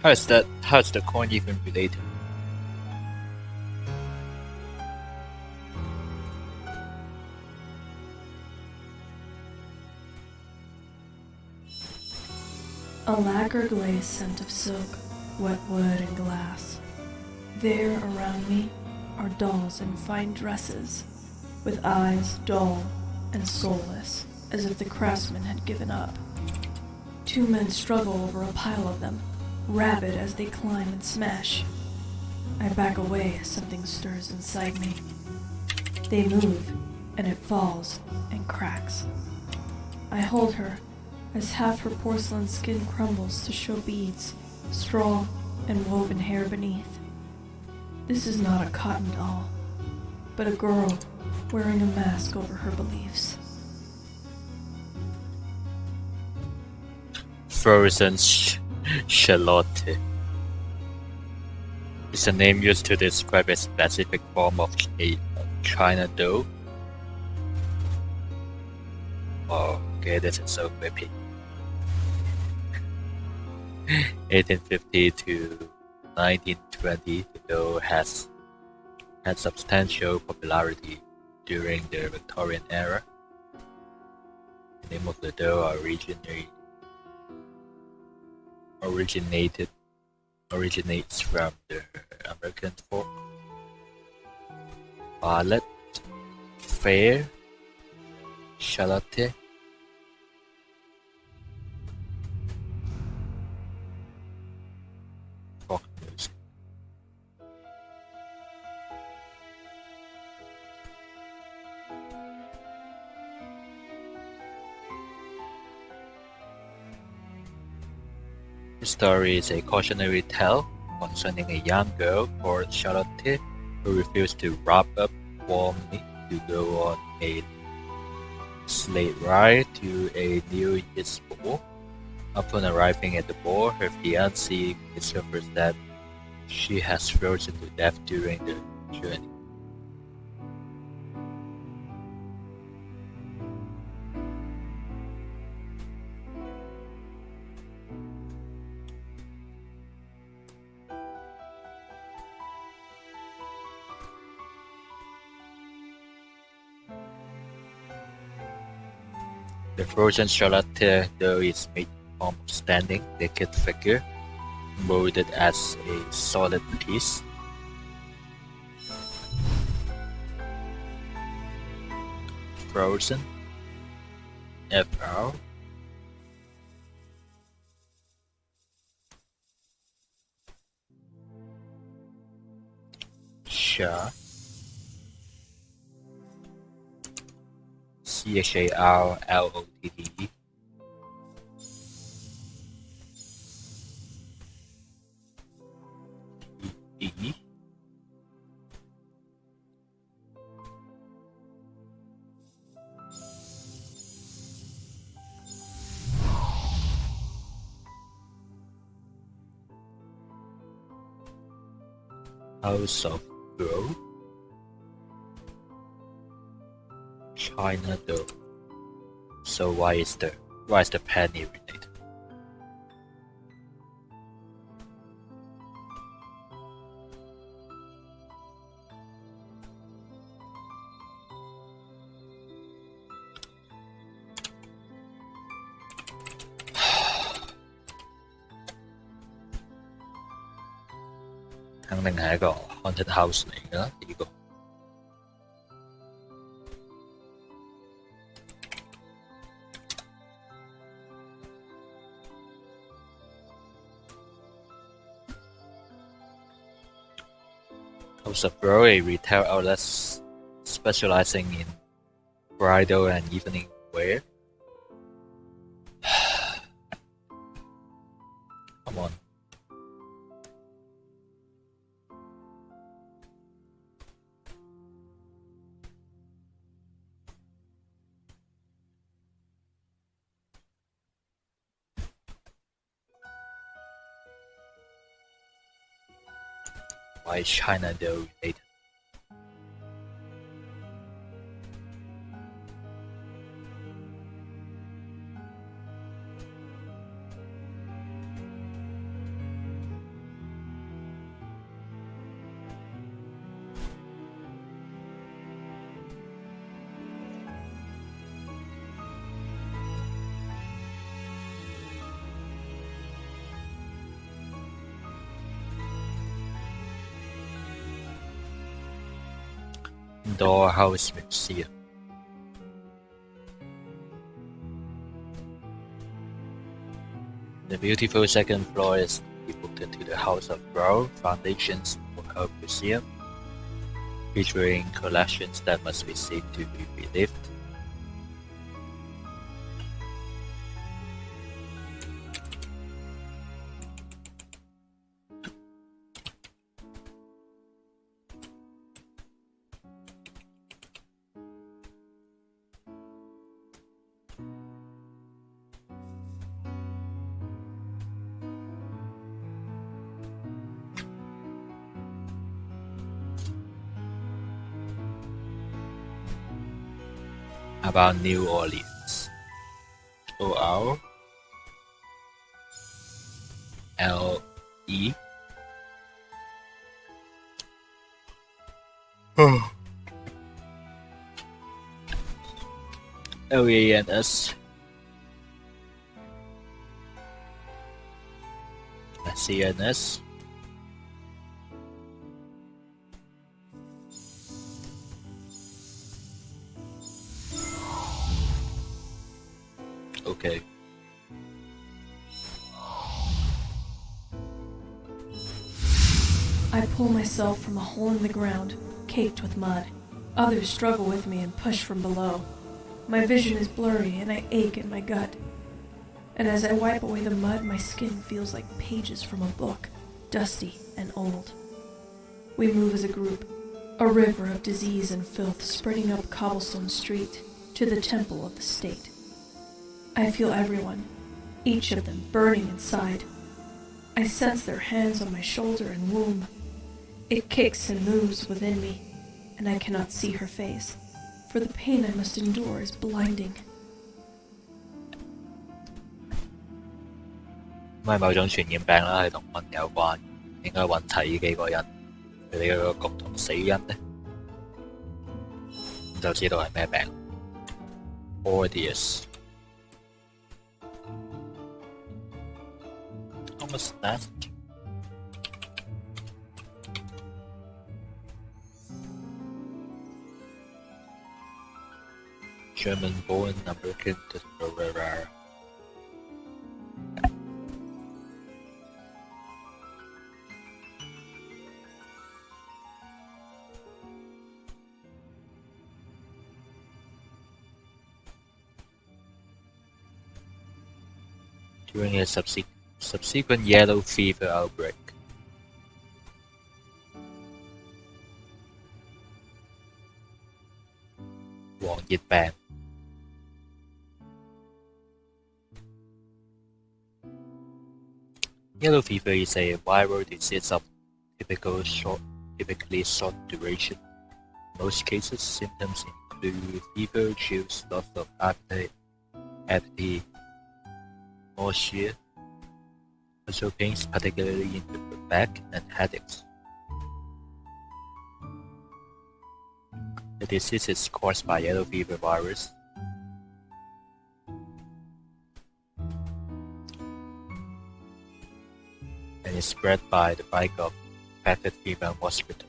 How is the coin even related? A lacquer glazed scent of silk, wet wood, and glass. There around me are dolls in fine dresses, with eyes dull and soulless, as if the craftsman had given up. Two men struggle over a pile of them, rabid as they climb and smash. I back away as something stirs inside me. They move, and it falls and cracks. I hold her as half her porcelain skin crumbles to show beads, straw, and woven hair beneath. This is not a cotton doll, but a girl wearing a mask over her beliefs. Frozen Charlotte is a name used to describe a specific form of a China doll. Oh, okay, this is so creepy. 1850 to 1920, the doll has had substantial popularity during the Victorian era. The name of the doll originates from the American folk ballad Fair Charlotte. Folk music. The story is a cautionary tale concerning a young girl called Charlotte who refused to wrap up warmly to go on a sleigh ride to a New Year's ball. Upon arriving at the ball, her fiancé discovers that she has frozen to death during the journey. The frozen Charlotte doll is made from a standing, naked figure, molded as a solid piece. Frozen FR Char CHARLOTTE E House of Gold China doll. So why is the penny related?肯定係一個 haunted house 嚟㗎啦，呢個。House of Bro, a retail outlet specializing in bridal and evening wear. Come on. Why is China doll related? Indoor House Museum. The beautiful second floor is devoted to the House of Brow Foundation's Hope Museum, featuring collections that must be seen to be believed. About New Orleans. ORLE. LEANS. CNS. Okay. I pull myself from a hole in the ground, caked with mud. Others struggle with me and push from below. My vision is blurry and I ache in my gut. And as I wipe away the mud, my skin feels like pages from a book, dusty and old. We move as a group, a river of disease and filth spreading up Cobblestone Street to the temple of the state. I feel everyone, each of them burning inside. I sense their hands on my shoulder and womb. It kicks and moves within me, and I cannot see her face, for the pain I must endure is blinding. 咁係某種傳染病啦，係同蚊有關，應該揾齊呢幾個人，佢哋嘅共同死因呢，咁就知道係咩病。Ordius. Almost last. German-born American discoverer. During a subsequent yellow fever outbreak. Yellow fever is a viral disease of typically short duration. In most cases, symptoms include fever, chills, loss of appetite, nausea, muscle pains, particularly in the back, and headaches. The disease is caused by yellow fever virus. And is spread by the bite of infected female mosquito.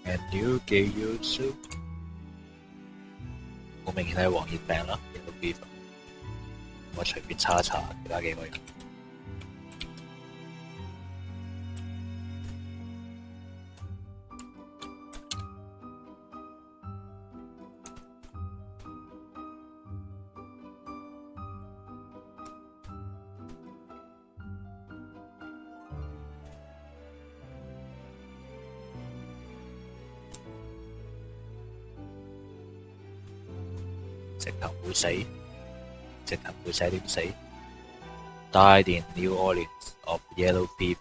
And new Gayo soup. 好明顯係黃熱病啦 ，yellow fever。我隨便查一查其他幾個人。直頭會死，直頭會死點死 ？Died in New Orleans of yellow fever.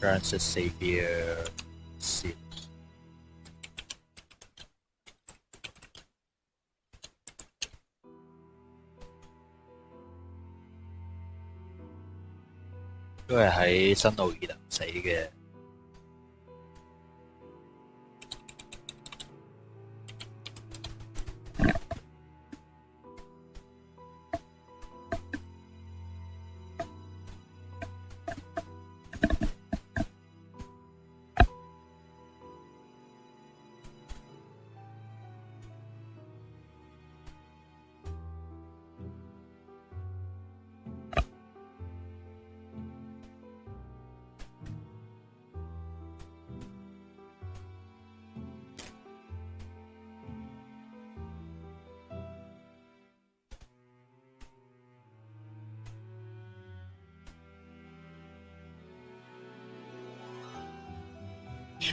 Francis Xavier Seals. 都係喺新奧爾良死嘅。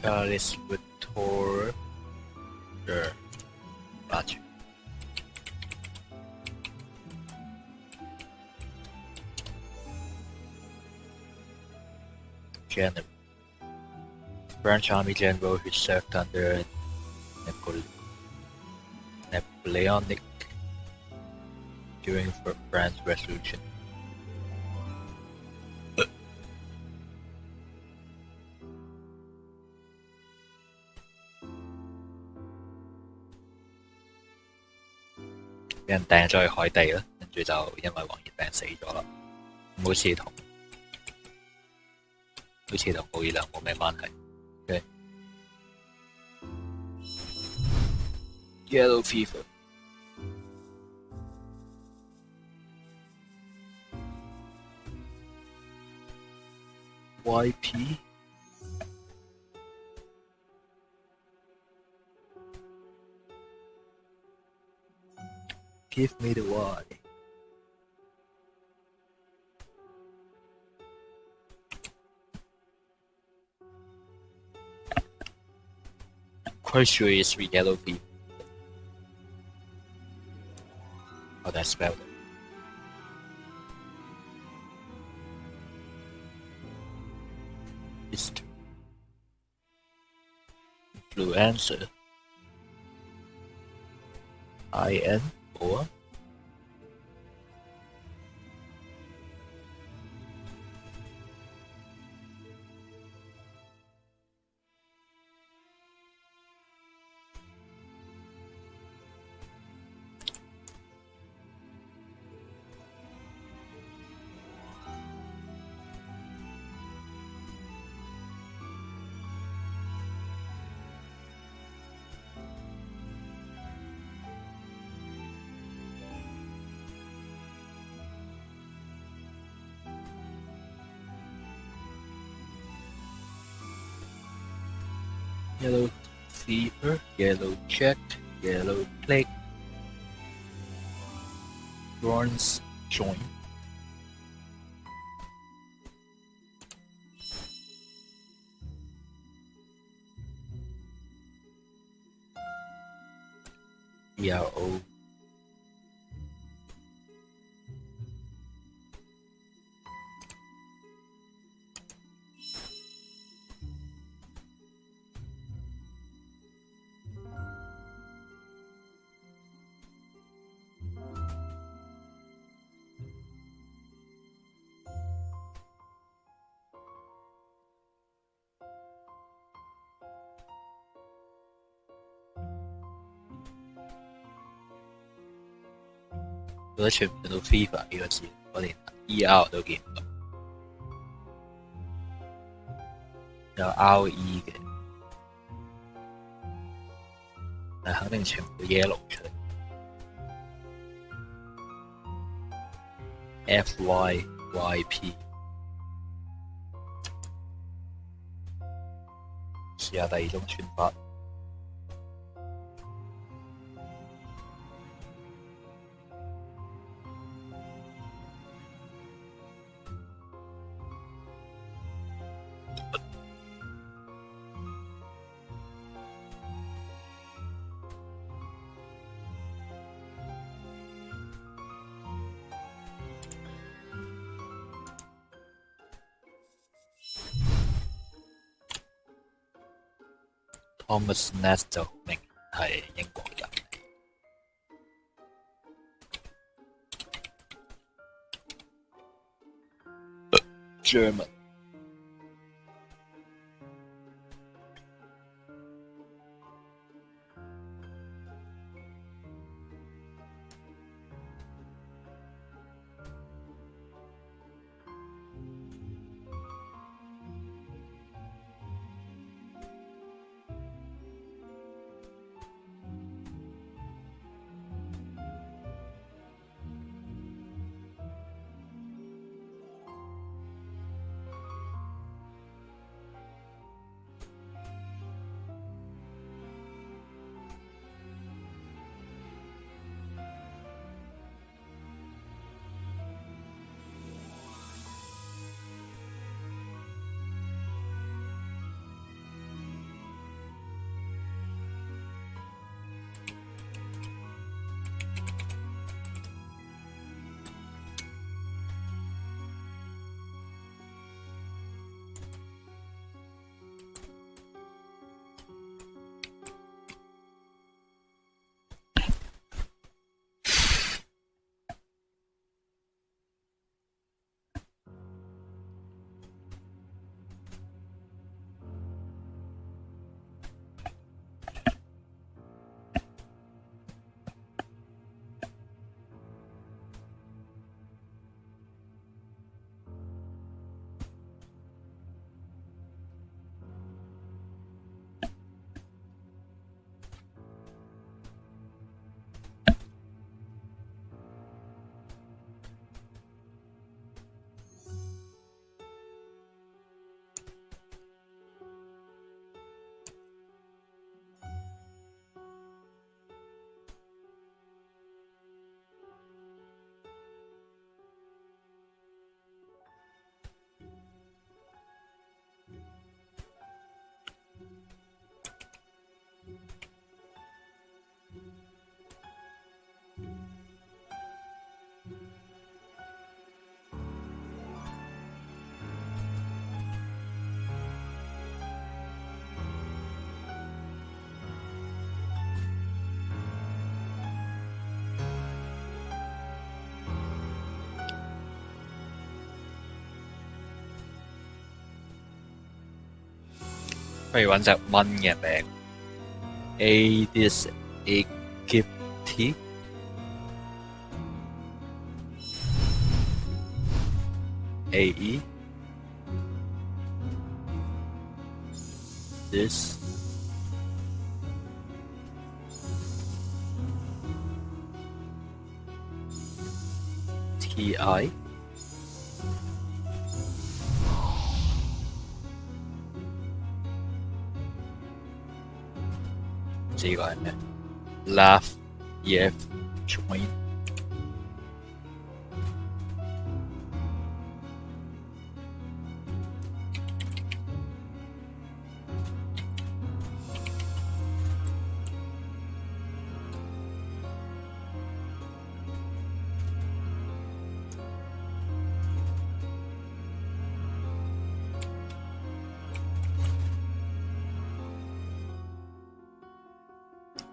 Charles Victor 霸住。General French Army General who served under Napoleonic during France Revolution.俾人掟咗去海地啦，跟住就因為黃熱病死咗啦。好似同奧爾良冇咩關係。Okay. Yellow fever. YP. Give me the Y. Quite sure it's yellow fever. How that spelled it. It's influenza. IN or yellow fever, yellow check, yellow plague, bronze joint. ERO.覺得全部都 fever 呢個字，我連 ER 都見唔到，有 RE 嘅，但肯定全部 yellow 出嚟。FYYP 試下第二種串法。Thomas Nast 就明係英國人。German。不如揾隻蚊嘅名 Aedes aegypti。AE this TI唔知呢個係咩 Laugh EF Join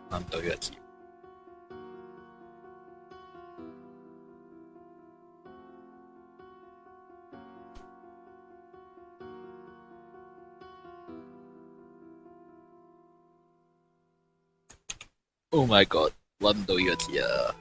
諗唔到呢個字。Oh my god，揾唔到呢個字啊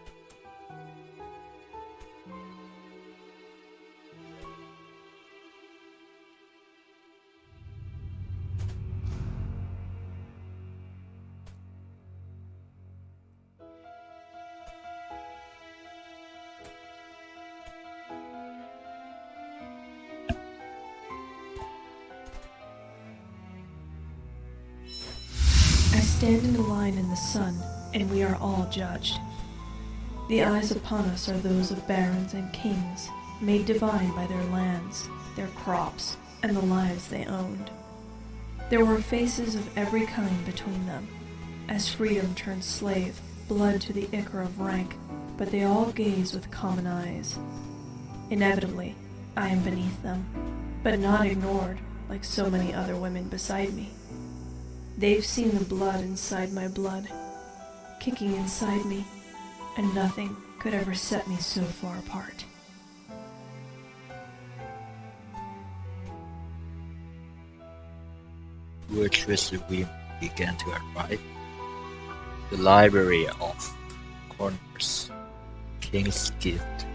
！I stand in a line in the sun, and we are all judged. The eyes upon us are those of barons and kings, made divine by their lands, their crops, and the lives they owned. There were faces of every kind between them, as freedom turned slave, blood to the ichor of rank, but they all gaze with common eyes. Inevitably, I am beneath them, but not ignored like so many other women beside me. They've seen the blood inside my blood, kicking inside me, and nothing could ever set me so far apart. virtuous women began to arrive. The Library of Corners, King's Gift.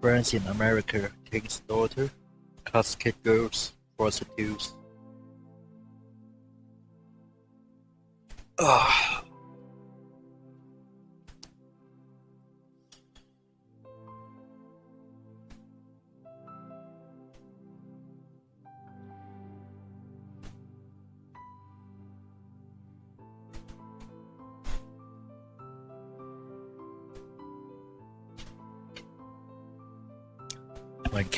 France in America, King's Daughter, Casket Girls, Prostitutes. Ah. When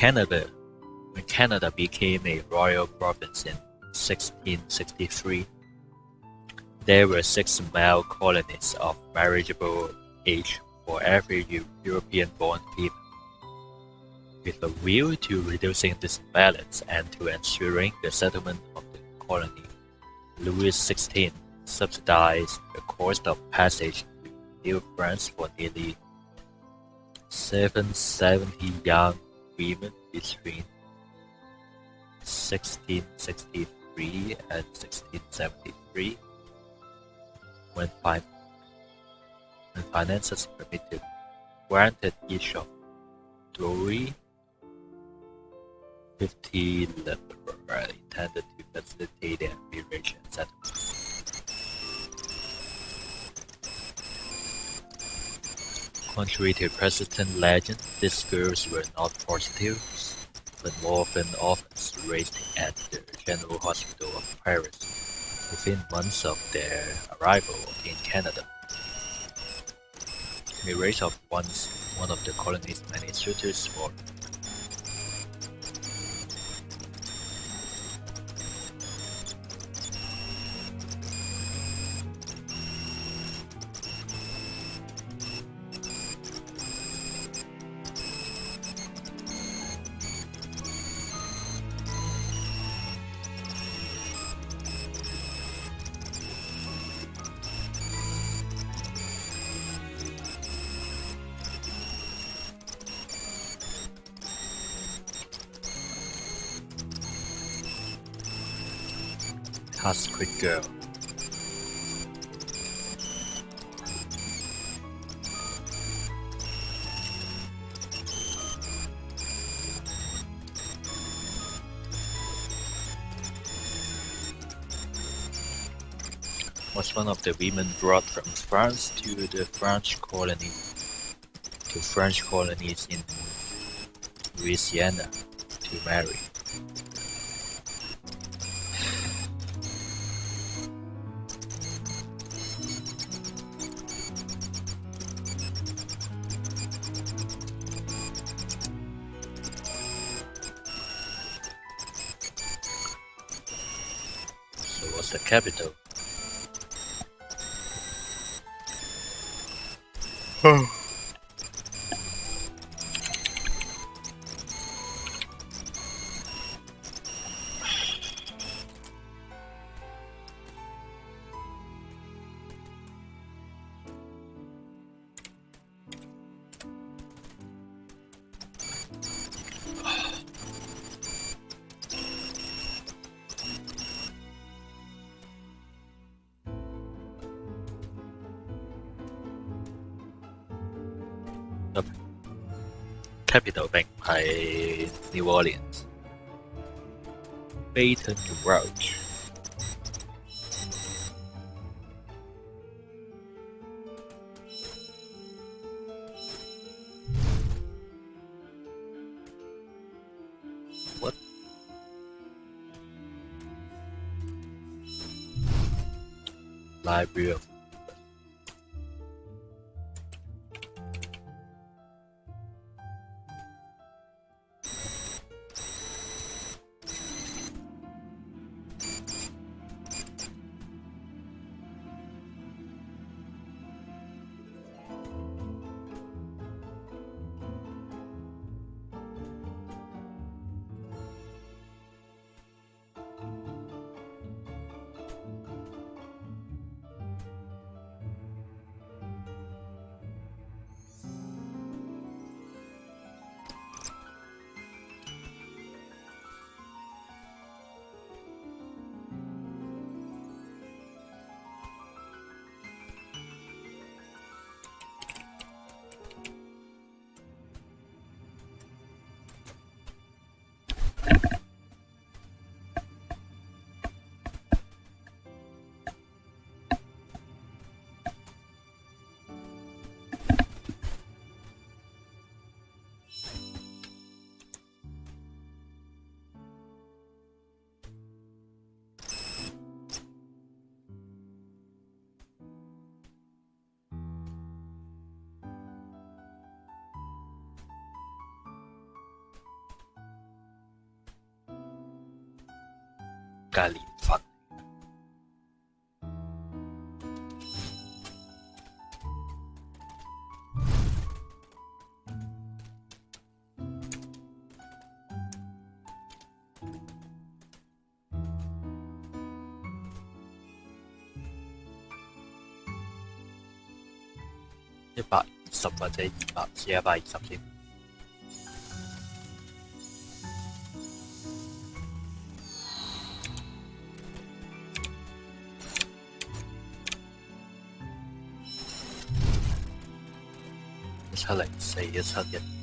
Canada became a royal province in 1663, there were 6 male colonies of marriageable age for every European-born female. With a view to reducing this imbalance and to ensuring the settlement of the colony, Louis XVI subsidized the cost of passage to New France for nearly 770 young women between 1663 and 1673, when finances permitted, granted each of Louis 50 livres intended to facilitate their marriage and settlement. Contrary to Protestant legend, these girls were not prostitutes, but more often orphans raised at the General Hospital of Paris within months of their arrival in Canada. Marriage of one of the colony's many suitors for Casket Girl. Was one of the women brought from France to the French colonies in Louisiana to marry. So what's the capital? Capital 並係 New Orleans. Baton Rouge. What? Library of 梗係年份。120或者200至120先。1704171。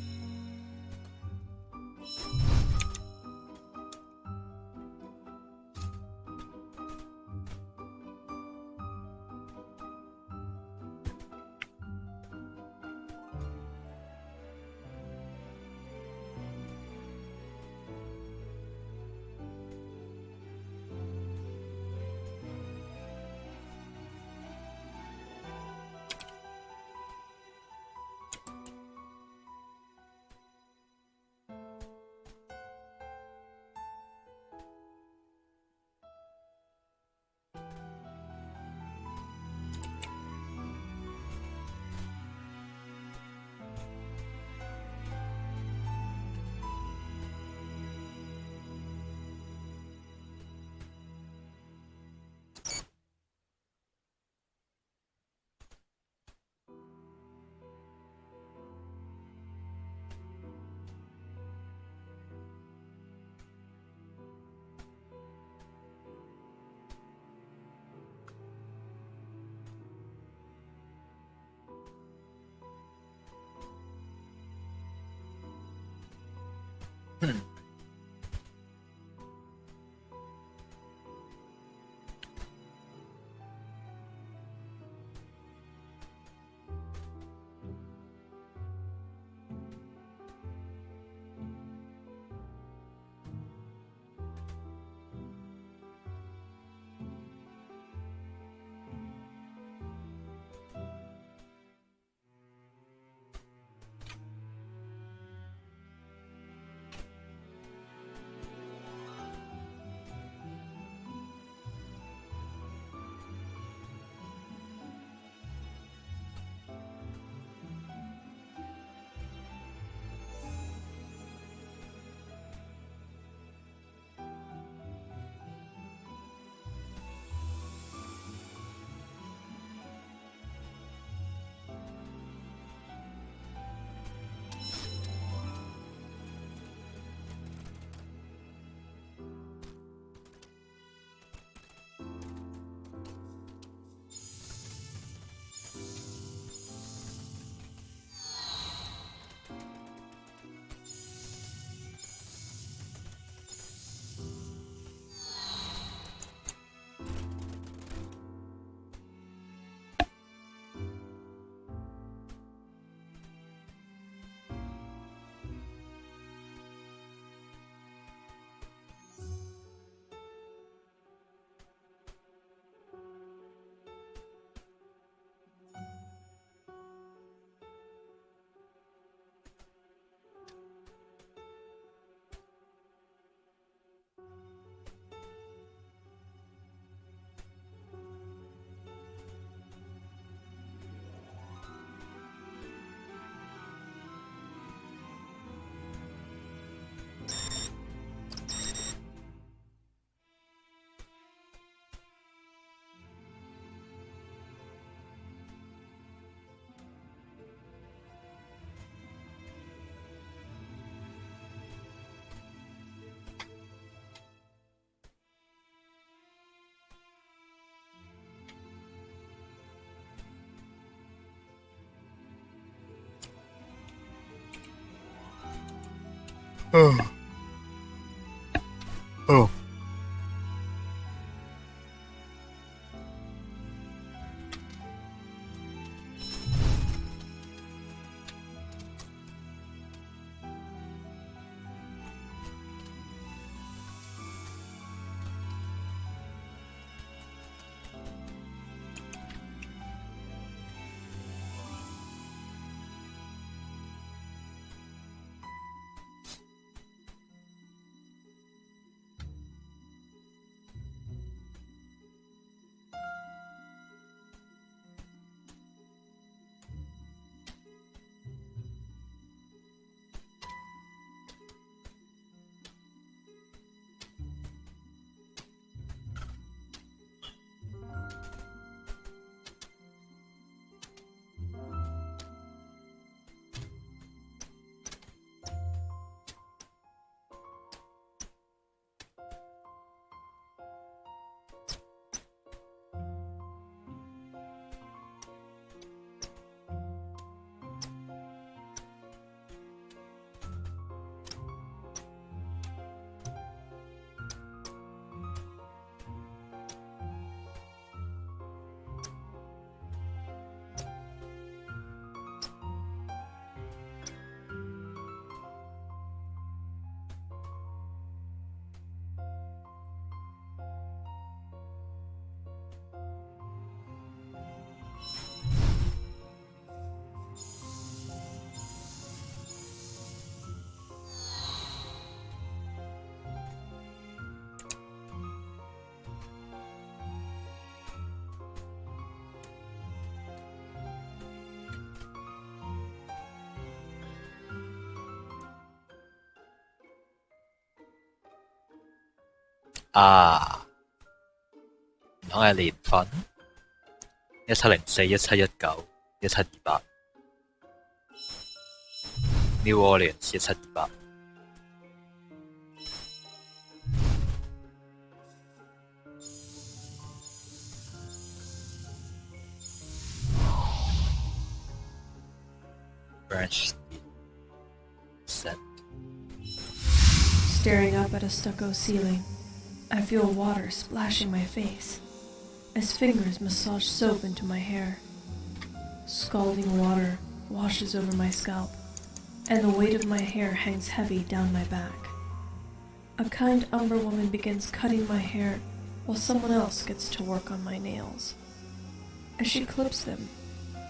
哦。啊，唔通係年份？1704、1719、1728 New Orleans 1728。French scent. Staring up at a stucco ceiling, I feel water splashing my face as fingers massage soap into my hair. Scalding water washes over my scalp, and the weight of my hair hangs heavy down my back. A kind umber woman begins cutting my hair while someone else gets to work on my nails. As she clips them,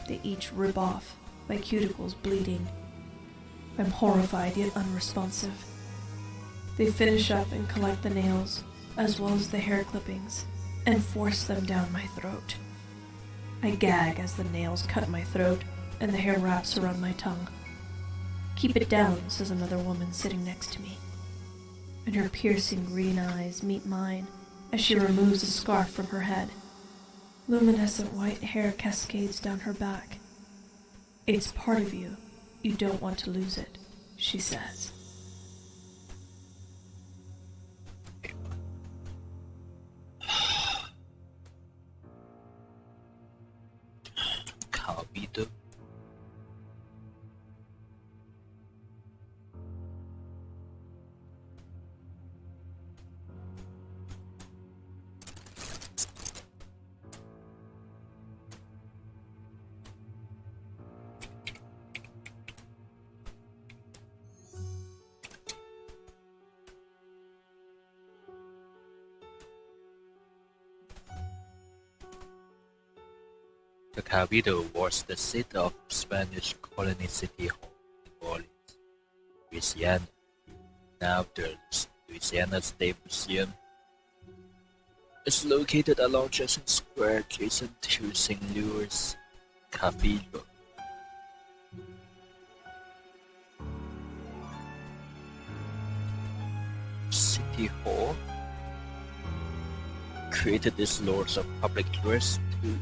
they each rip off, my cuticles bleeding. I'm horrified yet unresponsive. They finish up and collect the nails, as well as the hair clippings, and force them down my throat. I gag as the nails cut my throat and the hair wraps around my tongue. "Keep it down," says another woman sitting next to me, and her piercing green eyes meet mine as she removes a scarf from her head. Luminescent white hair cascades down her back. "It's part of you. You don't want to lose it," she says. Cabido. The Cabildo was the seat of Spanish colony City Hall in New Orleans, Louisiana. Now the Louisiana State Museum is located along Jackson Square adjacent to St. Louis Cathedral. City Hall created these lords of public tours to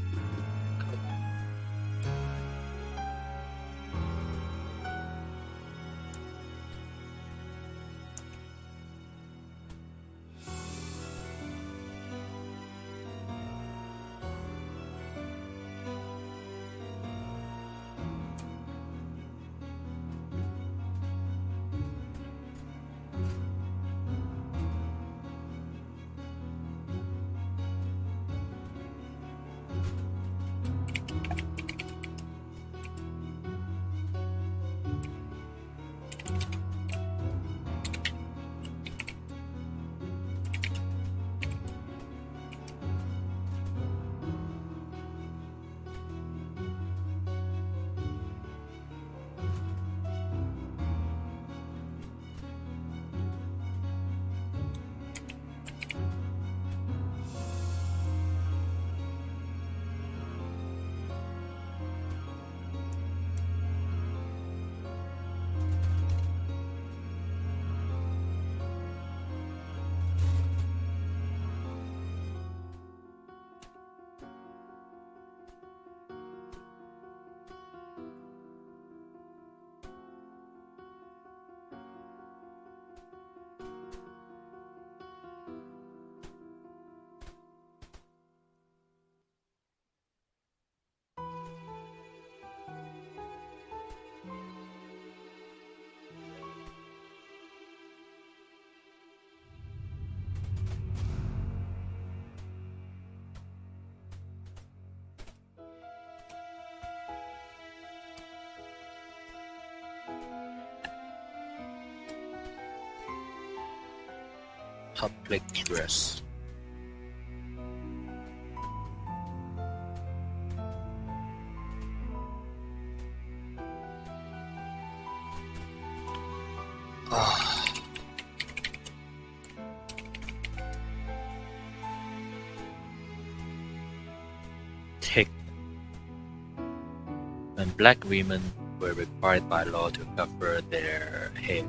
public dress. Take when black women were required by law to cover their hair.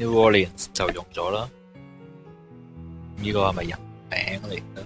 New Orleans 就用咗啦。呢個係咪人名嚟嘅？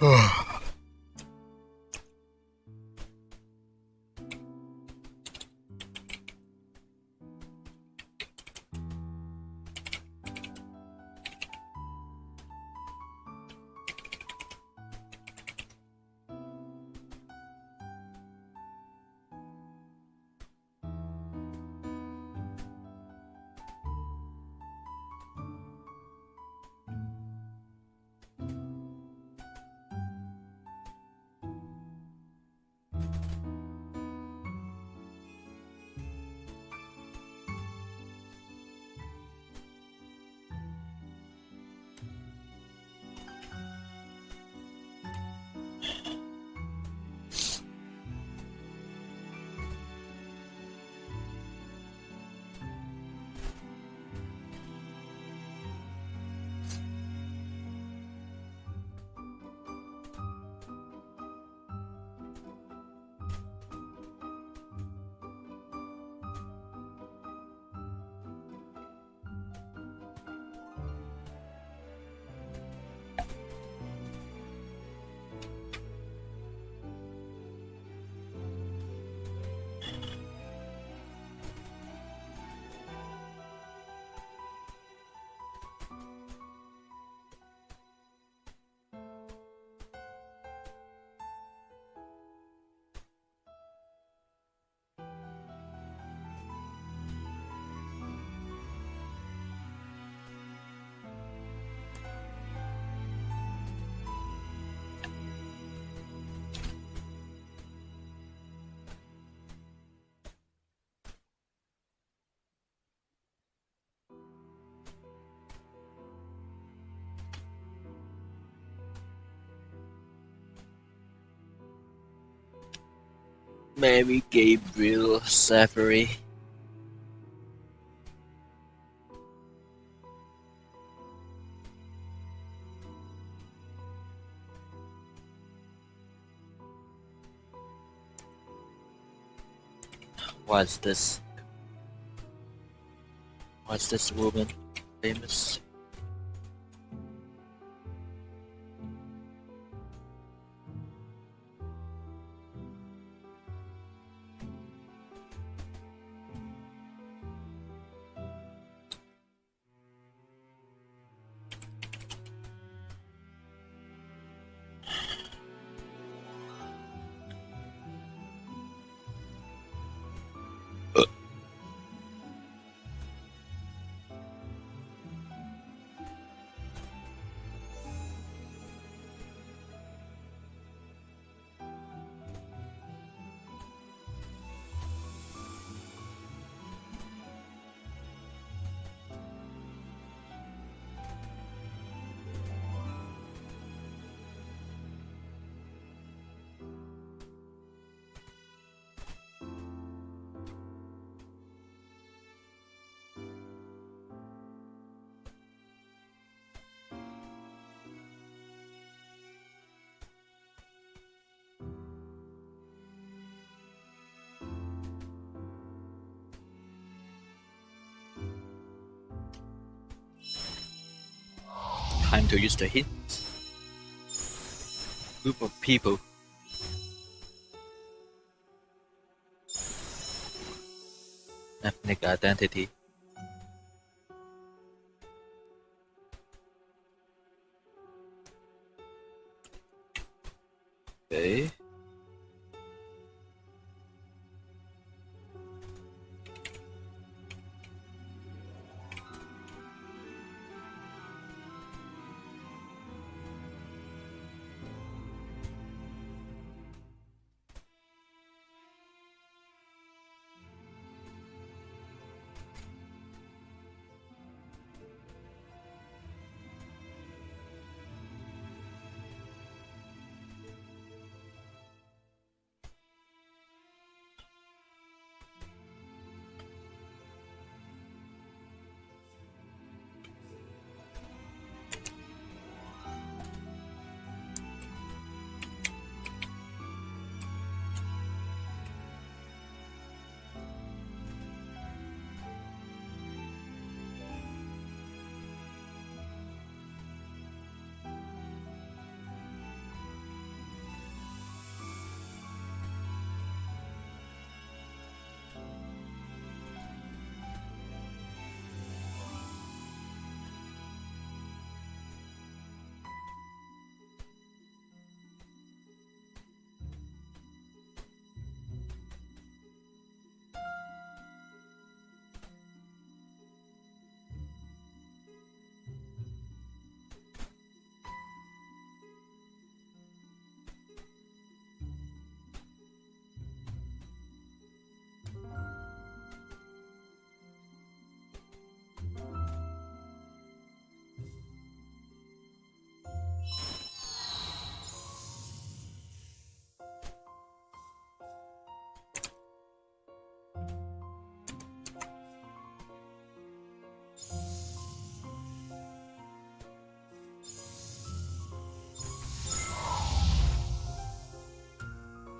啊！ Mary Gabriel Safari. What's this? What's this woman famous? Time to use the hint. Group of people. Ethnic identity. Okay.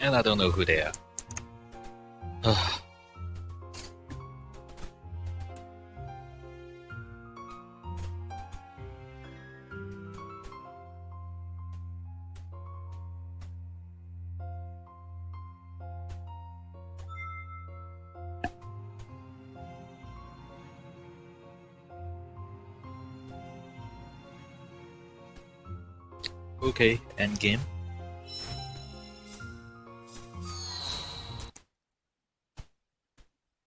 And I don't know who they are. Okay, endgame.